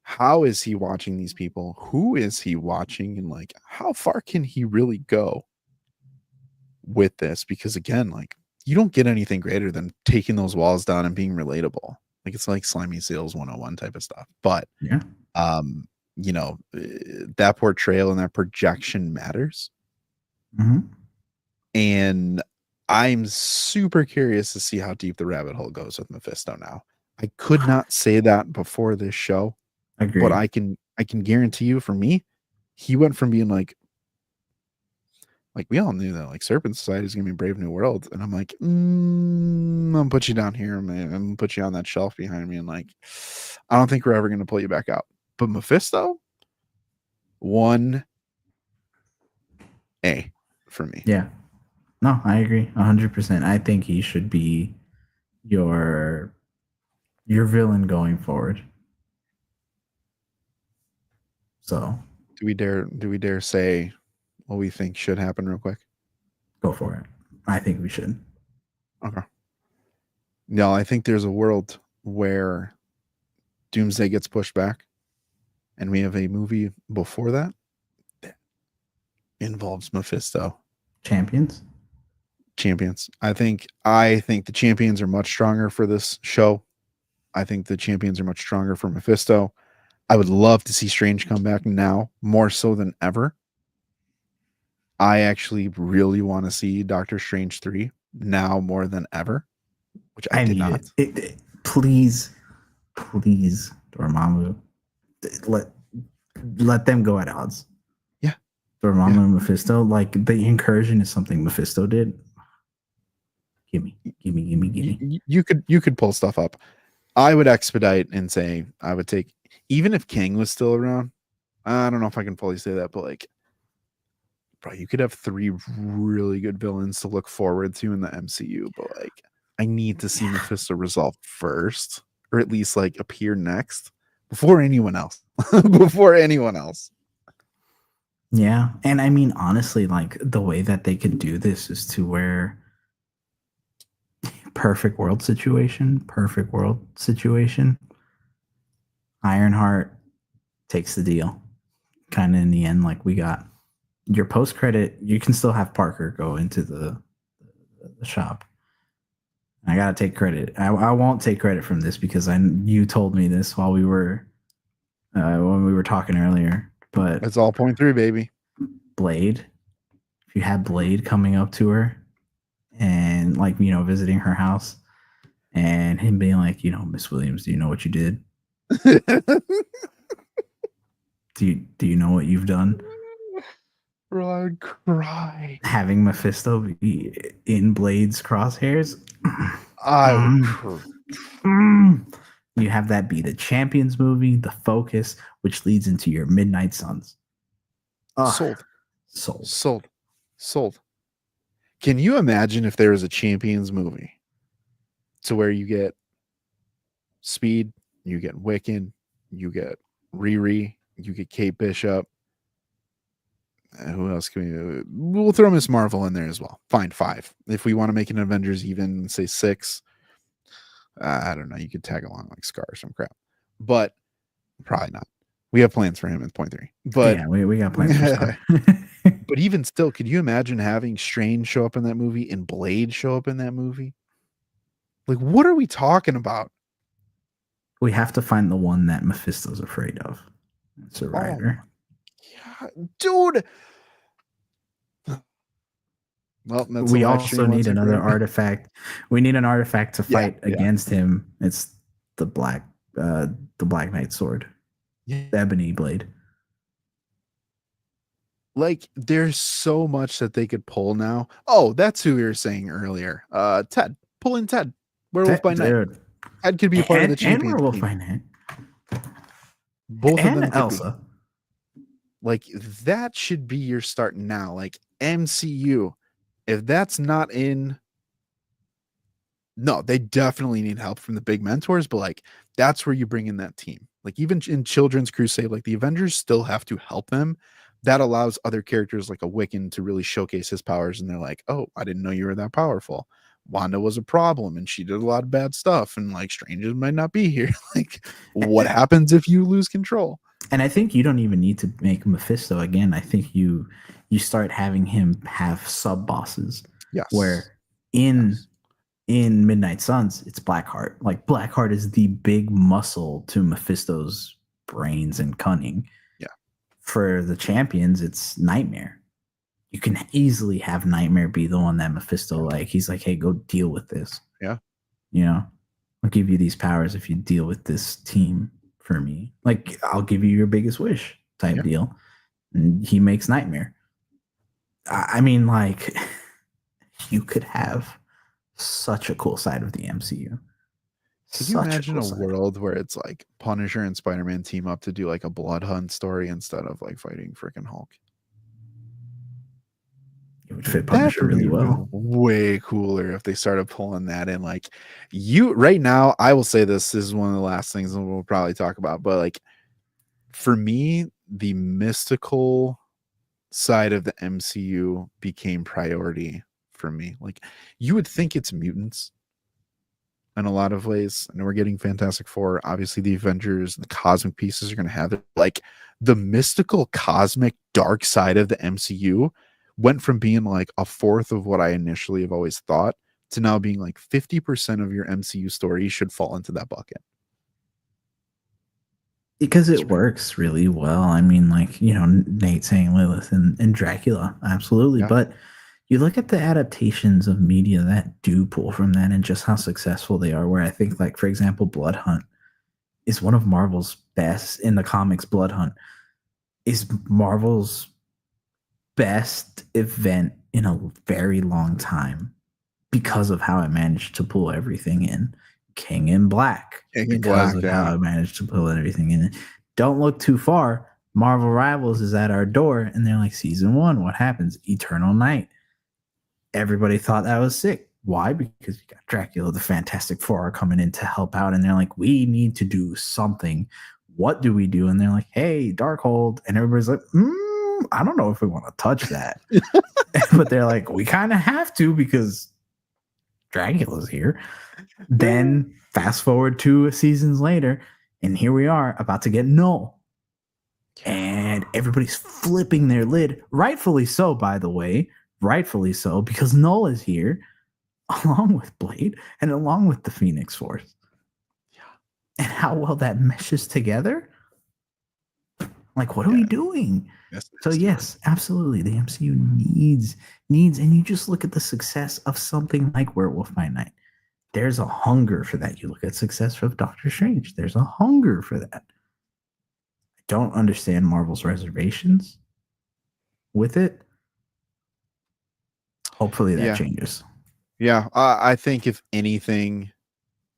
how is he watching these people? Who is he watching? And like, how far can he really go with this? Because again, like, you don't get anything greater than taking those walls down and being relatable. Like, it's like Slimy Sales 101 type of stuff. But, you know, that portrayal and that projection matters. Mm-hmm. And I'm super curious to see how deep the rabbit hole goes with Mephisto now. I could not say that before this show. Agreed. But I can guarantee you, for me, he went from being like we all knew that like Serpent Society is gonna be Brave New World, and I'm like, I'm gonna put you down here, man. I'm gonna put you on that shelf behind me, and like, I don't think we're ever gonna pull you back out. But Mephisto, 1A for me. Yeah, no, I agree 100%. I think he should be your villain going forward. So, do we dare say what we think should happen real quick? Go for it. I think we should. Okay. No, I think there's a world where Doomsday gets pushed back and we have a movie before that involves Mephisto. Champions. I think the champions are much stronger for this show. I think the champions are much stronger for Mephisto. I would love to see Strange come back now, more so than ever. I actually really want to see Doctor Strange 3 now more than ever, which I did need not. Please, Dormammu, let them go at odds. Yeah. Dormammu and Mephisto, like the incursion is something Mephisto did. Gimme. You could pull stuff up. I would expedite and say I would take, even if King was still around. I don't know if I can fully say that, but like, bro, you could have 3 really good villains to look forward to in the MCU. But like, I need to see Mephisto resolve first, or at least like appear next before anyone else. Before anyone else. Yeah, and I mean honestly, like the way that they could do this is to where perfect world situation. Ironheart takes the deal. Kind of in the end, like we got your post credit. You can still have Parker go into the shop. I gotta take credit. I won't take credit from this because you told me this while we were when we were talking earlier. But it's all 0.3, baby. Blade. If you had Blade coming up to her and like visiting her house, and him being like, Miss Williams, do you know what you did? do you know what you've done? Bro, I would cry. Having Mephisto be in Blade's crosshairs. I would cry. You have that be the Champions movie, the focus, which leads into your Midnight Suns. Sold. Can you imagine if there was a Champions movie to where you get Speed, you get Wiccan, you get Riri, you get Kate Bishop. Who else can we'll throw Miss Marvel in there as well. Fine, 5. If we want to make an Avengers even, say 6. I don't know. You could tag along like Scar or some crap. But probably not. We have plans for him at 0.3. But yeah, we got plans for Scar. But even still, could you imagine having Strange show up in that movie and Blade show up in that movie? Like, what are we talking about? We have to find the one that Mephisto's afraid of. It's a writer. Yeah, dude. Well, we also need another artifact. We need an artifact to fight against him. It's the Black Knight sword. The Ebony blade. Like, there's so much that they could pull now. Oh, that's who we were saying earlier. Ted. Pull in Ted. Werewolf by Night. Ted could be a part of the Champions and Werewolf by Night. Both and of them Elsa. Like, that should be your start now. Like, MCU. If that's not in, no, they definitely need help from the big mentors, but like, that's where you bring in that team. Like, even in Children's Crusade, like the Avengers still have to help them. That allows other characters like a Wiccan to really showcase his powers. And they're like, oh, I didn't know you were that powerful. Wanda was a problem and she did a lot of bad stuff. And like, strangers might not be here. Like, what happens if you lose control? And I think you don't even need to make Mephisto again. I think you start having him have sub bosses. Yes. Where in Midnight Suns, it's Blackheart. Like, Blackheart is the big muscle to Mephisto's brains and cunning. Yeah. For the Champions, it's Nightmare. You can easily have Nightmare be the one that Mephisto, like, he's like, hey, go deal with this. Yeah. I'll give you these powers if you deal with this team for me. Like, I'll give you your biggest wish type deal. And he makes Nightmare. I mean, like, you could have such a cool side of the MCU. Could you imagine a world where it's like Punisher and Spider-Man team up to do like a blood hunt story instead of like fighting freaking Hulk? It would fit Punisher really well. Way cooler if they started pulling that in. Like, right now, I will say this is one of the last things that we'll probably talk about, but like, for me, the mystical side of the MCU became priority for me. Like, you would think it's mutants, in a lot of ways. And we're getting Fantastic Four. Obviously, the Avengers and the cosmic pieces are going to have it. Like the mystical, cosmic, dark side of the MCU went from being like a fourth of what I initially have always thought to now being like 50% of your MCU story should fall into that bucket. Because it works really well. I mean, like, you know, Nate saying Lilith and Dracula, absolutely. Yeah. But you look at the adaptations of media that do pull from that and just how successful they are, where I think, like, for example, Blood Hunt is one of Marvel's best in the comics. Blood Hunt is Marvel's best event in a very long time because of how it managed to pull everything in. King in Black, King in because Black, of yeah. how it managed to pull everything in. Don't look too far. Marvel Rivals is at our door, and they're like, season 1, what happens? Eternal Night. Everybody thought that was sick. Why? Because you got Dracula, the Fantastic Four are coming in to help out, and they're like, we need to do something. What do we do? And they're like, hey, Darkhold. And everybody's like, I don't know if we want to touch that. But they're like, we kind of have to because Dracula's here. Then fast forward 2 seasons later, and here we are about to get Null. And everybody's flipping their lid. Rightfully so, by the way. Rightfully so, because Null is here along with Blade and along with the Phoenix Force. Yeah. And how well that meshes together. Like, what are we doing? So yes, absolutely. The MCU needs, and you just look at the success of something like Werewolf by Night. There's a hunger for that. You look at success of Doctor Strange. There's a hunger for that. I don't understand Marvel's reservations with it. Hopefully that changes. Yeah, I think if anything,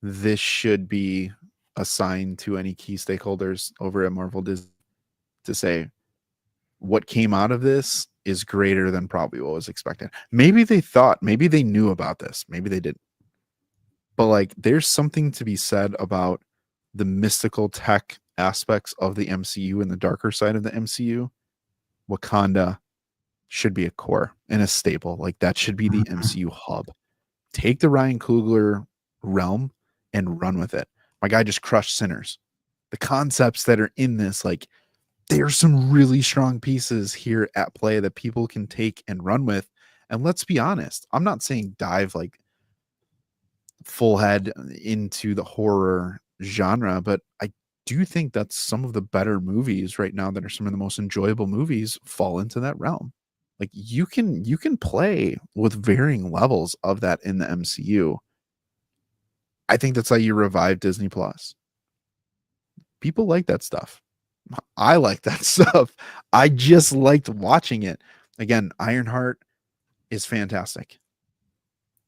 this should be assigned to any key stakeholders over at Marvel Disney to say what came out of this is greater than probably what was expected. Maybe they thought, maybe they knew about this, maybe they didn't. But like, there's something to be said about the mystical tech aspects of the MCU and the darker side of the MCU. Wakanda should be a core and a staple. Like that should be the MCU hub. Take the Ryan Coogler realm and run with it. My guy just crushed Sinners. The concepts that are in this, like, there's some really strong pieces here at play that people can take and run with. And let's be honest, I'm not saying dive like full head into the horror genre, but I do think that some of the better movies right now that are some of the most enjoyable movies fall into that realm. Like you can play with varying levels of that in the MCU. I think that's how you revive Disney Plus. People like that stuff. I like that stuff. I just liked watching it. Again, Ironheart is fantastic.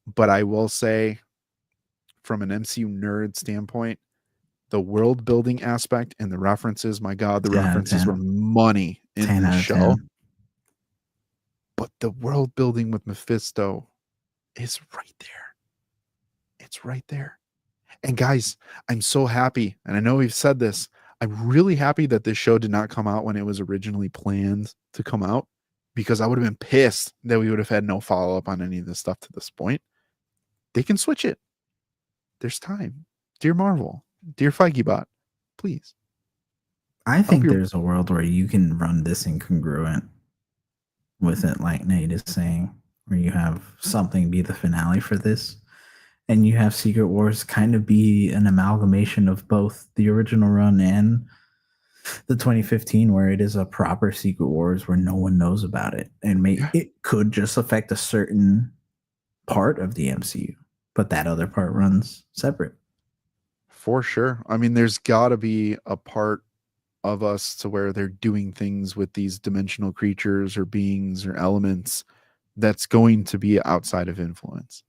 But I will say, from an MCU nerd standpoint, the world building aspect and the references, my God, the references were money in this show. 10. But the world building with Mephisto is right there. It's right there. And guys, I'm so happy. And I know we've said this. I'm really happy that this show did not come out when it was originally planned to come out, because I would have been pissed that we would have had no follow-up on any of this stuff to this point. They can switch it. There's time. Dear Marvel, dear FeigeBot, please. I think there's a world where you can run this incongruent with it, like Nate is saying, where you have something be the finale for this. And you have Secret Wars kind of be an amalgamation of both the original run and the 2015, where it is a proper Secret Wars where no one knows about it. And it could just affect a certain part of the MCU, but that other part runs separate. For sure. I mean, there's got to be a part of us to where they're doing things with these dimensional creatures or beings or elements that's going to be outside of influence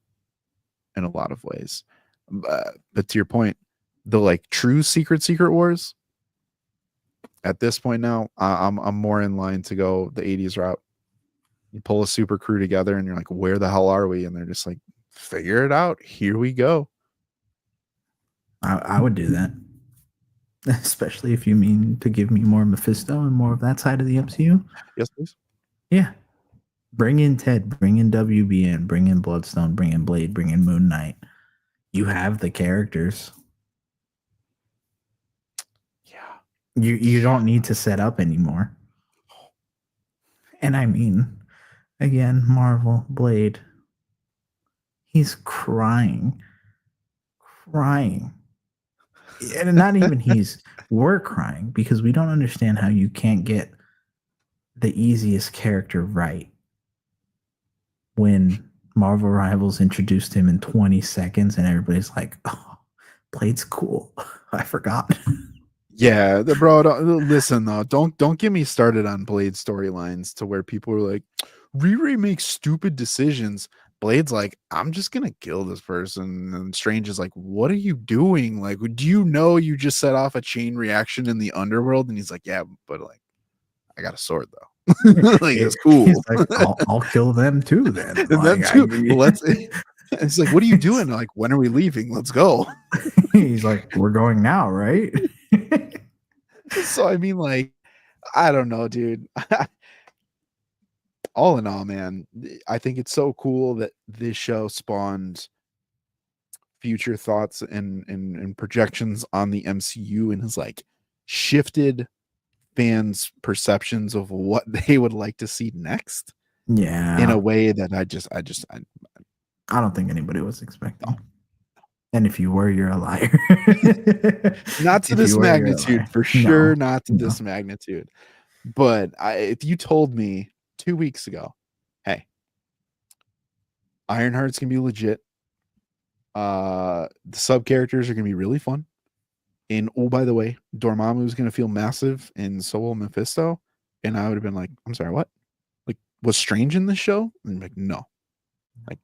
in a lot of ways. But to your point, the like true Secret Wars, at this point now, I'm more in line to go the 80s route. You pull a super crew together and you're like, where the hell are we? And they're just like, figure it out. Here we go. I would do that. Especially if you mean to give me more Mephisto and more of that side of the MCU. Yes, please. Yeah. Bring in Ted, bring in WBN, bring in Bloodstone, bring in Blade, bring in Moon Knight. You have the characters. Yeah. You don't need to set up anymore. And I mean, again, Marvel Blade. He's crying. And not even we're crying because we don't understand how you can't get the easiest character right. When Marvel Rivals introduced him in 20 seconds and everybody's like, oh, Blade's cool. I forgot. Yeah, bro. Listen though, don't get me started on Blade storylines to where people are like, Riri makes stupid decisions. Blade's like, I'm just gonna kill this person, and Strange is like, what are you doing? Like, do you know you just set off a chain reaction in the underworld? And he's like, yeah, but like, I got a sword though. Like, it's cool. He's like, I'll kill them too then. And Like, them too. Let's. It's like, what are you doing? Like, when are we leaving? Let's go. He's like, we're going now, right? So I mean, like, I don't know, dude. All in all, man, I think it's so cool that this show spawned future thoughts and projections on the MCU and has like shifted fans' perceptions of what they would like to see next. Yeah. In a way that I don't think anybody was expecting. And if you were, you're a liar. Not to this magnitude, for sure. Not to this magnitude. But if you told me 2 weeks ago, hey, Ironheart's gonna be legit. The sub characters are gonna be really fun. And oh, by the way, Dormammu is gonna feel massive, and so will Mephisto. And I would have been like, I'm sorry, what? Like, was Strange in this show? And I'm like, no. Like,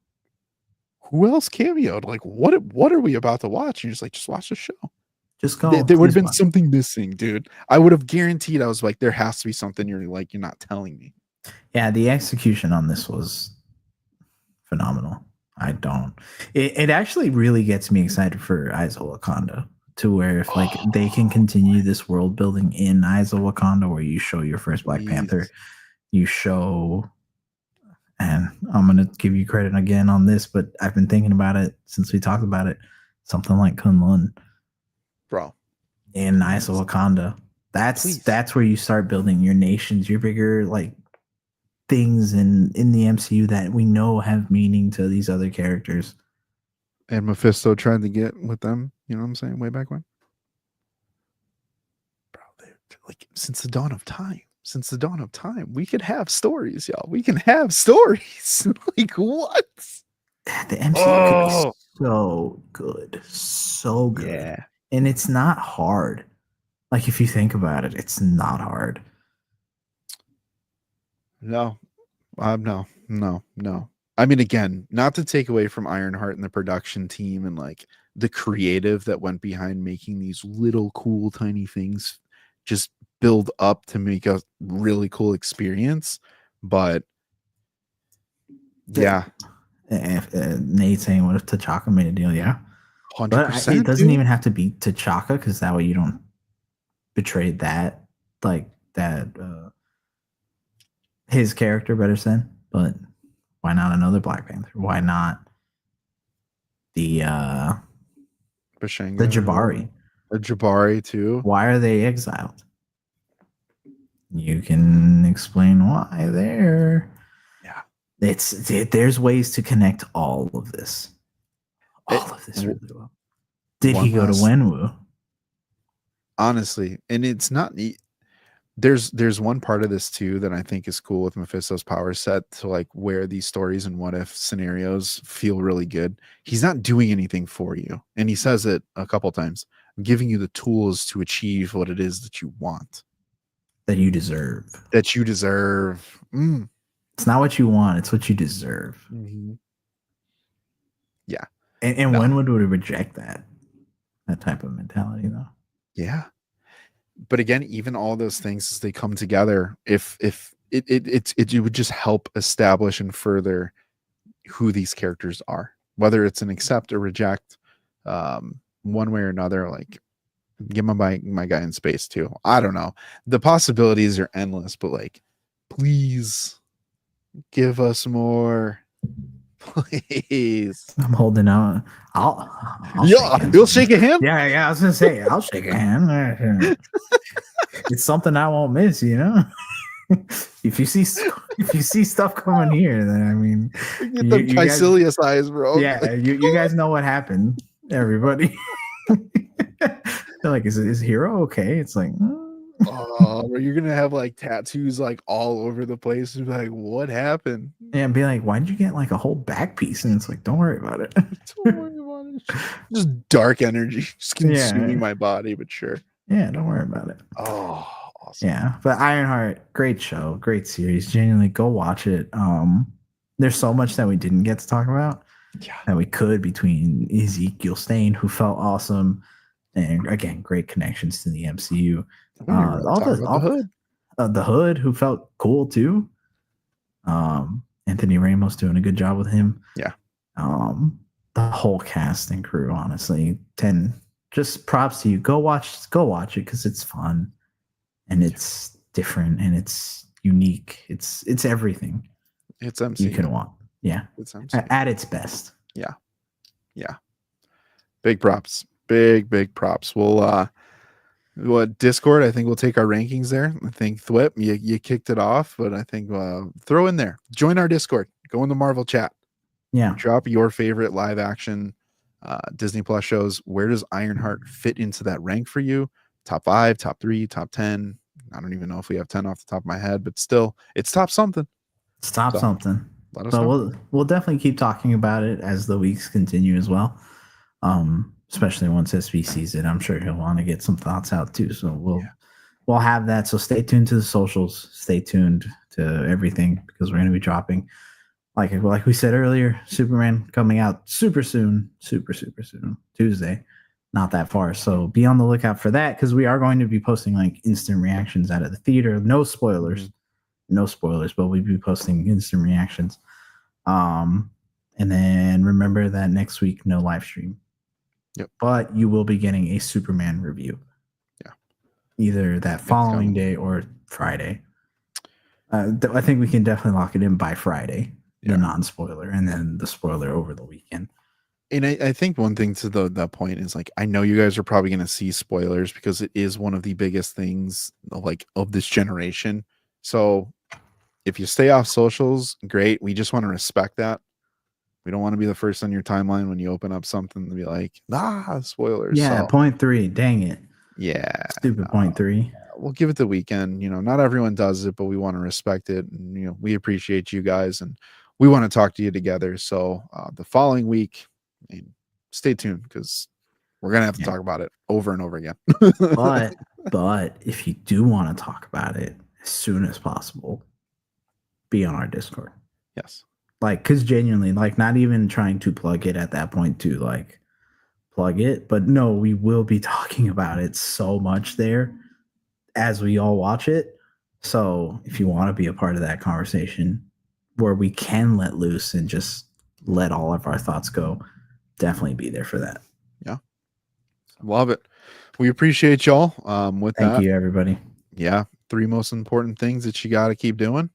who else cameoed? Like, what are we about to watch? And you're just like, just watch the show. Just go. There would have been something missing, dude. I would have guaranteed. I was like, there has to be something. You're not telling me. Yeah, the execution on this was phenomenal. It actually really gets me excited for Eyes of Wakanda, to where if like they can continue this world building in Eyes of Wakanda, where you show your first Black Panther, you show, and I'm gonna give you credit again on this, but I've been thinking about it since we talked about it. Something like Kunlun, bro, in Eyes of Wakanda. That's where you start building your nations, your bigger like things in the MCU that we know have meaning to these other characters. And Mephisto tried to get with them, you know what I'm saying, way back when. Bro, like since the dawn of time, we could have stories, y'all. We can have stories. Like what? The MCU could be so good. So good. Yeah. And it's not hard. Like if you think about it, it's not hard. No. No. I mean, again, not to take away from Ironheart and the production team and like the creative that went behind making these little cool tiny things just build up to make a really cool experience. But yeah. Nate saying, what if T'Chaka made a deal? Yeah. 100%, but it doesn't even have to be T'Chaka, because that way you don't betray that, like that his character, better said. But why not another Black Panther? Why not the Bashanga, the Jabari? The Jabari too. Why are they exiled? You can explain why there. Yeah. There's ways to connect all of this. All of this really well. Did he go to Wenwu? Honestly, and it's not. There's one part of this too that I think is cool with Mephisto's power set to like where these stories and what if scenarios feel really good. He's not doing anything for you, and he says it a couple times. I'm giving you the tools to achieve what it is that you want, that you deserve. It's not what you want; it's what you deserve. Mm-hmm. Yeah, and when would we reject that type of mentality, though? Yeah. But again, even all those things as they come together, if it would just help establish and further who these characters are, whether it's an accept or reject, one way or another. Like, get my guy in space too. I don't know. The possibilities are endless, but like, please give us more. Please. I'm holding out. I'll Yeah, shake hands you'll with shake him. a hand. Yeah. I was gonna say I'll shake a hand. It's something I won't miss, you know. if you see stuff coming here, then I mean, Get them you guys, Caecilius eyes, bro. yeah, you guys know what happened, everybody. They're like, is Hero okay? It's like, Oh, you're gonna have like tattoos like all over the place and be like, what happened? yeah, and be like, why did you get like a whole back piece? And it's like, don't worry about it. Don't worry about it. Just dark energy just consuming Yeah. my body, but sure. Yeah, don't worry about it. Oh, awesome. Yeah, but Ironheart, great show, great series. Genuinely, go watch it. There's so much that we didn't get to talk about Yeah. that we could, between Ezekiel Stain, who felt awesome, and again, great connections to the MCU. The Hood, who felt cool too. Anthony Ramos doing a good job with him. Yeah. The whole cast and crew, honestly, 10. Just props to you. Go watch it because it's fun, and it's different, and it's unique. It's everything. It's MCU. You can want. Yeah. It's MCU. At its best. Yeah. Yeah. Big props. Big props. We'll Discord, I think we'll take our rankings there. I think Thwip, you kicked it off, but I think throw in there. Join our Discord. Go in the Marvel chat. Yeah. Drop your favorite live action Disney Plus shows. Where does Ironheart fit into that rank for you? Top 5, top 3, top 10. I don't even know if we have 10 off the top of my head, but still, it's top something. It's top something. Let us So know. we'll definitely keep talking about it as the weeks continue as well. Especially once SB sees it, I'm sure he'll want to get some thoughts out too. So we'll have that. So stay tuned to the socials. Stay tuned to everything, because we're going to be dropping, like we said earlier, Superman coming out super soon, super soon, Tuesday, not that far. So be on the lookout for that, because we are going to be posting like instant reactions out of the theater. No spoilers, but we'll be posting instant reactions. And then remember that next week, no live stream. Yep. But you will be getting a Superman review. Yeah. Either that following day or Friday. I think we can definitely lock it in by Friday, the non-spoiler, and then the spoiler over the weekend. And I think one thing to that point is, like, I know you guys are probably going to see spoilers because it is one of the biggest things like of this generation. So if you stay off socials, great. We just want to respect that. We don't want to be the first on your timeline when you open up something to be like, spoilers. Yeah, so, 0.3. Dang it. Yeah. Stupid 0.3. We'll give it the weekend. You know, not everyone does it, but we want to respect it. And, you know, we appreciate you guys, and we want to talk to you together. So the following week, stay tuned, because we're going to have to talk about it over and over again. But if you do want to talk about it as soon as possible, be on our Discord. Yes. Like, because genuinely, like, not even trying to plug it at that point to like plug it, but no, we will be talking about it so much there as we all watch it. So if you want to be a part of that conversation where we can let loose and just let all of our thoughts go, definitely be there for that. Yeah. Love it. We appreciate y'all. Thank you, everybody. Yeah. 3 most important things that you got to keep doing.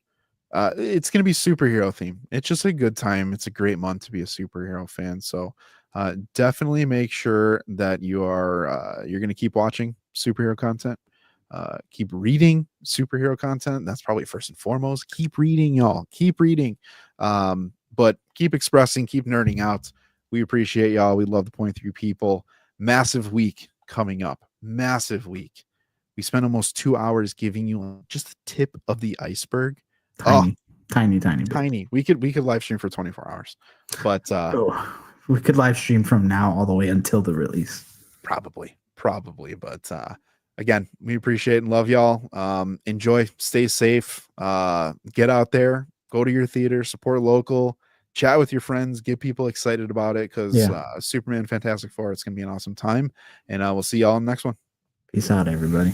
It's going to be superhero theme. It's just a good time. It's a great month to be a superhero fan. So definitely make sure that you're going to keep watching superhero content. Keep reading superhero content. That's probably first and foremost. Keep reading, y'all. Keep reading. But keep expressing, keep nerding out. We appreciate y'all. We love the point through people. Massive week coming up. Massive week. We spent almost 2 hours giving you just the tip of the iceberg. Tiny. We could live stream for 24 hours, but we could live stream from now all the way until the release. Probably. But again, we appreciate and love y'all. Enjoy, stay safe. Get out there, go to your theater, support local, chat with your friends, get people excited about it, because Superman Fantastic Four, it's gonna be an awesome time. And we'll see y'all in the next one. Peace out, everybody.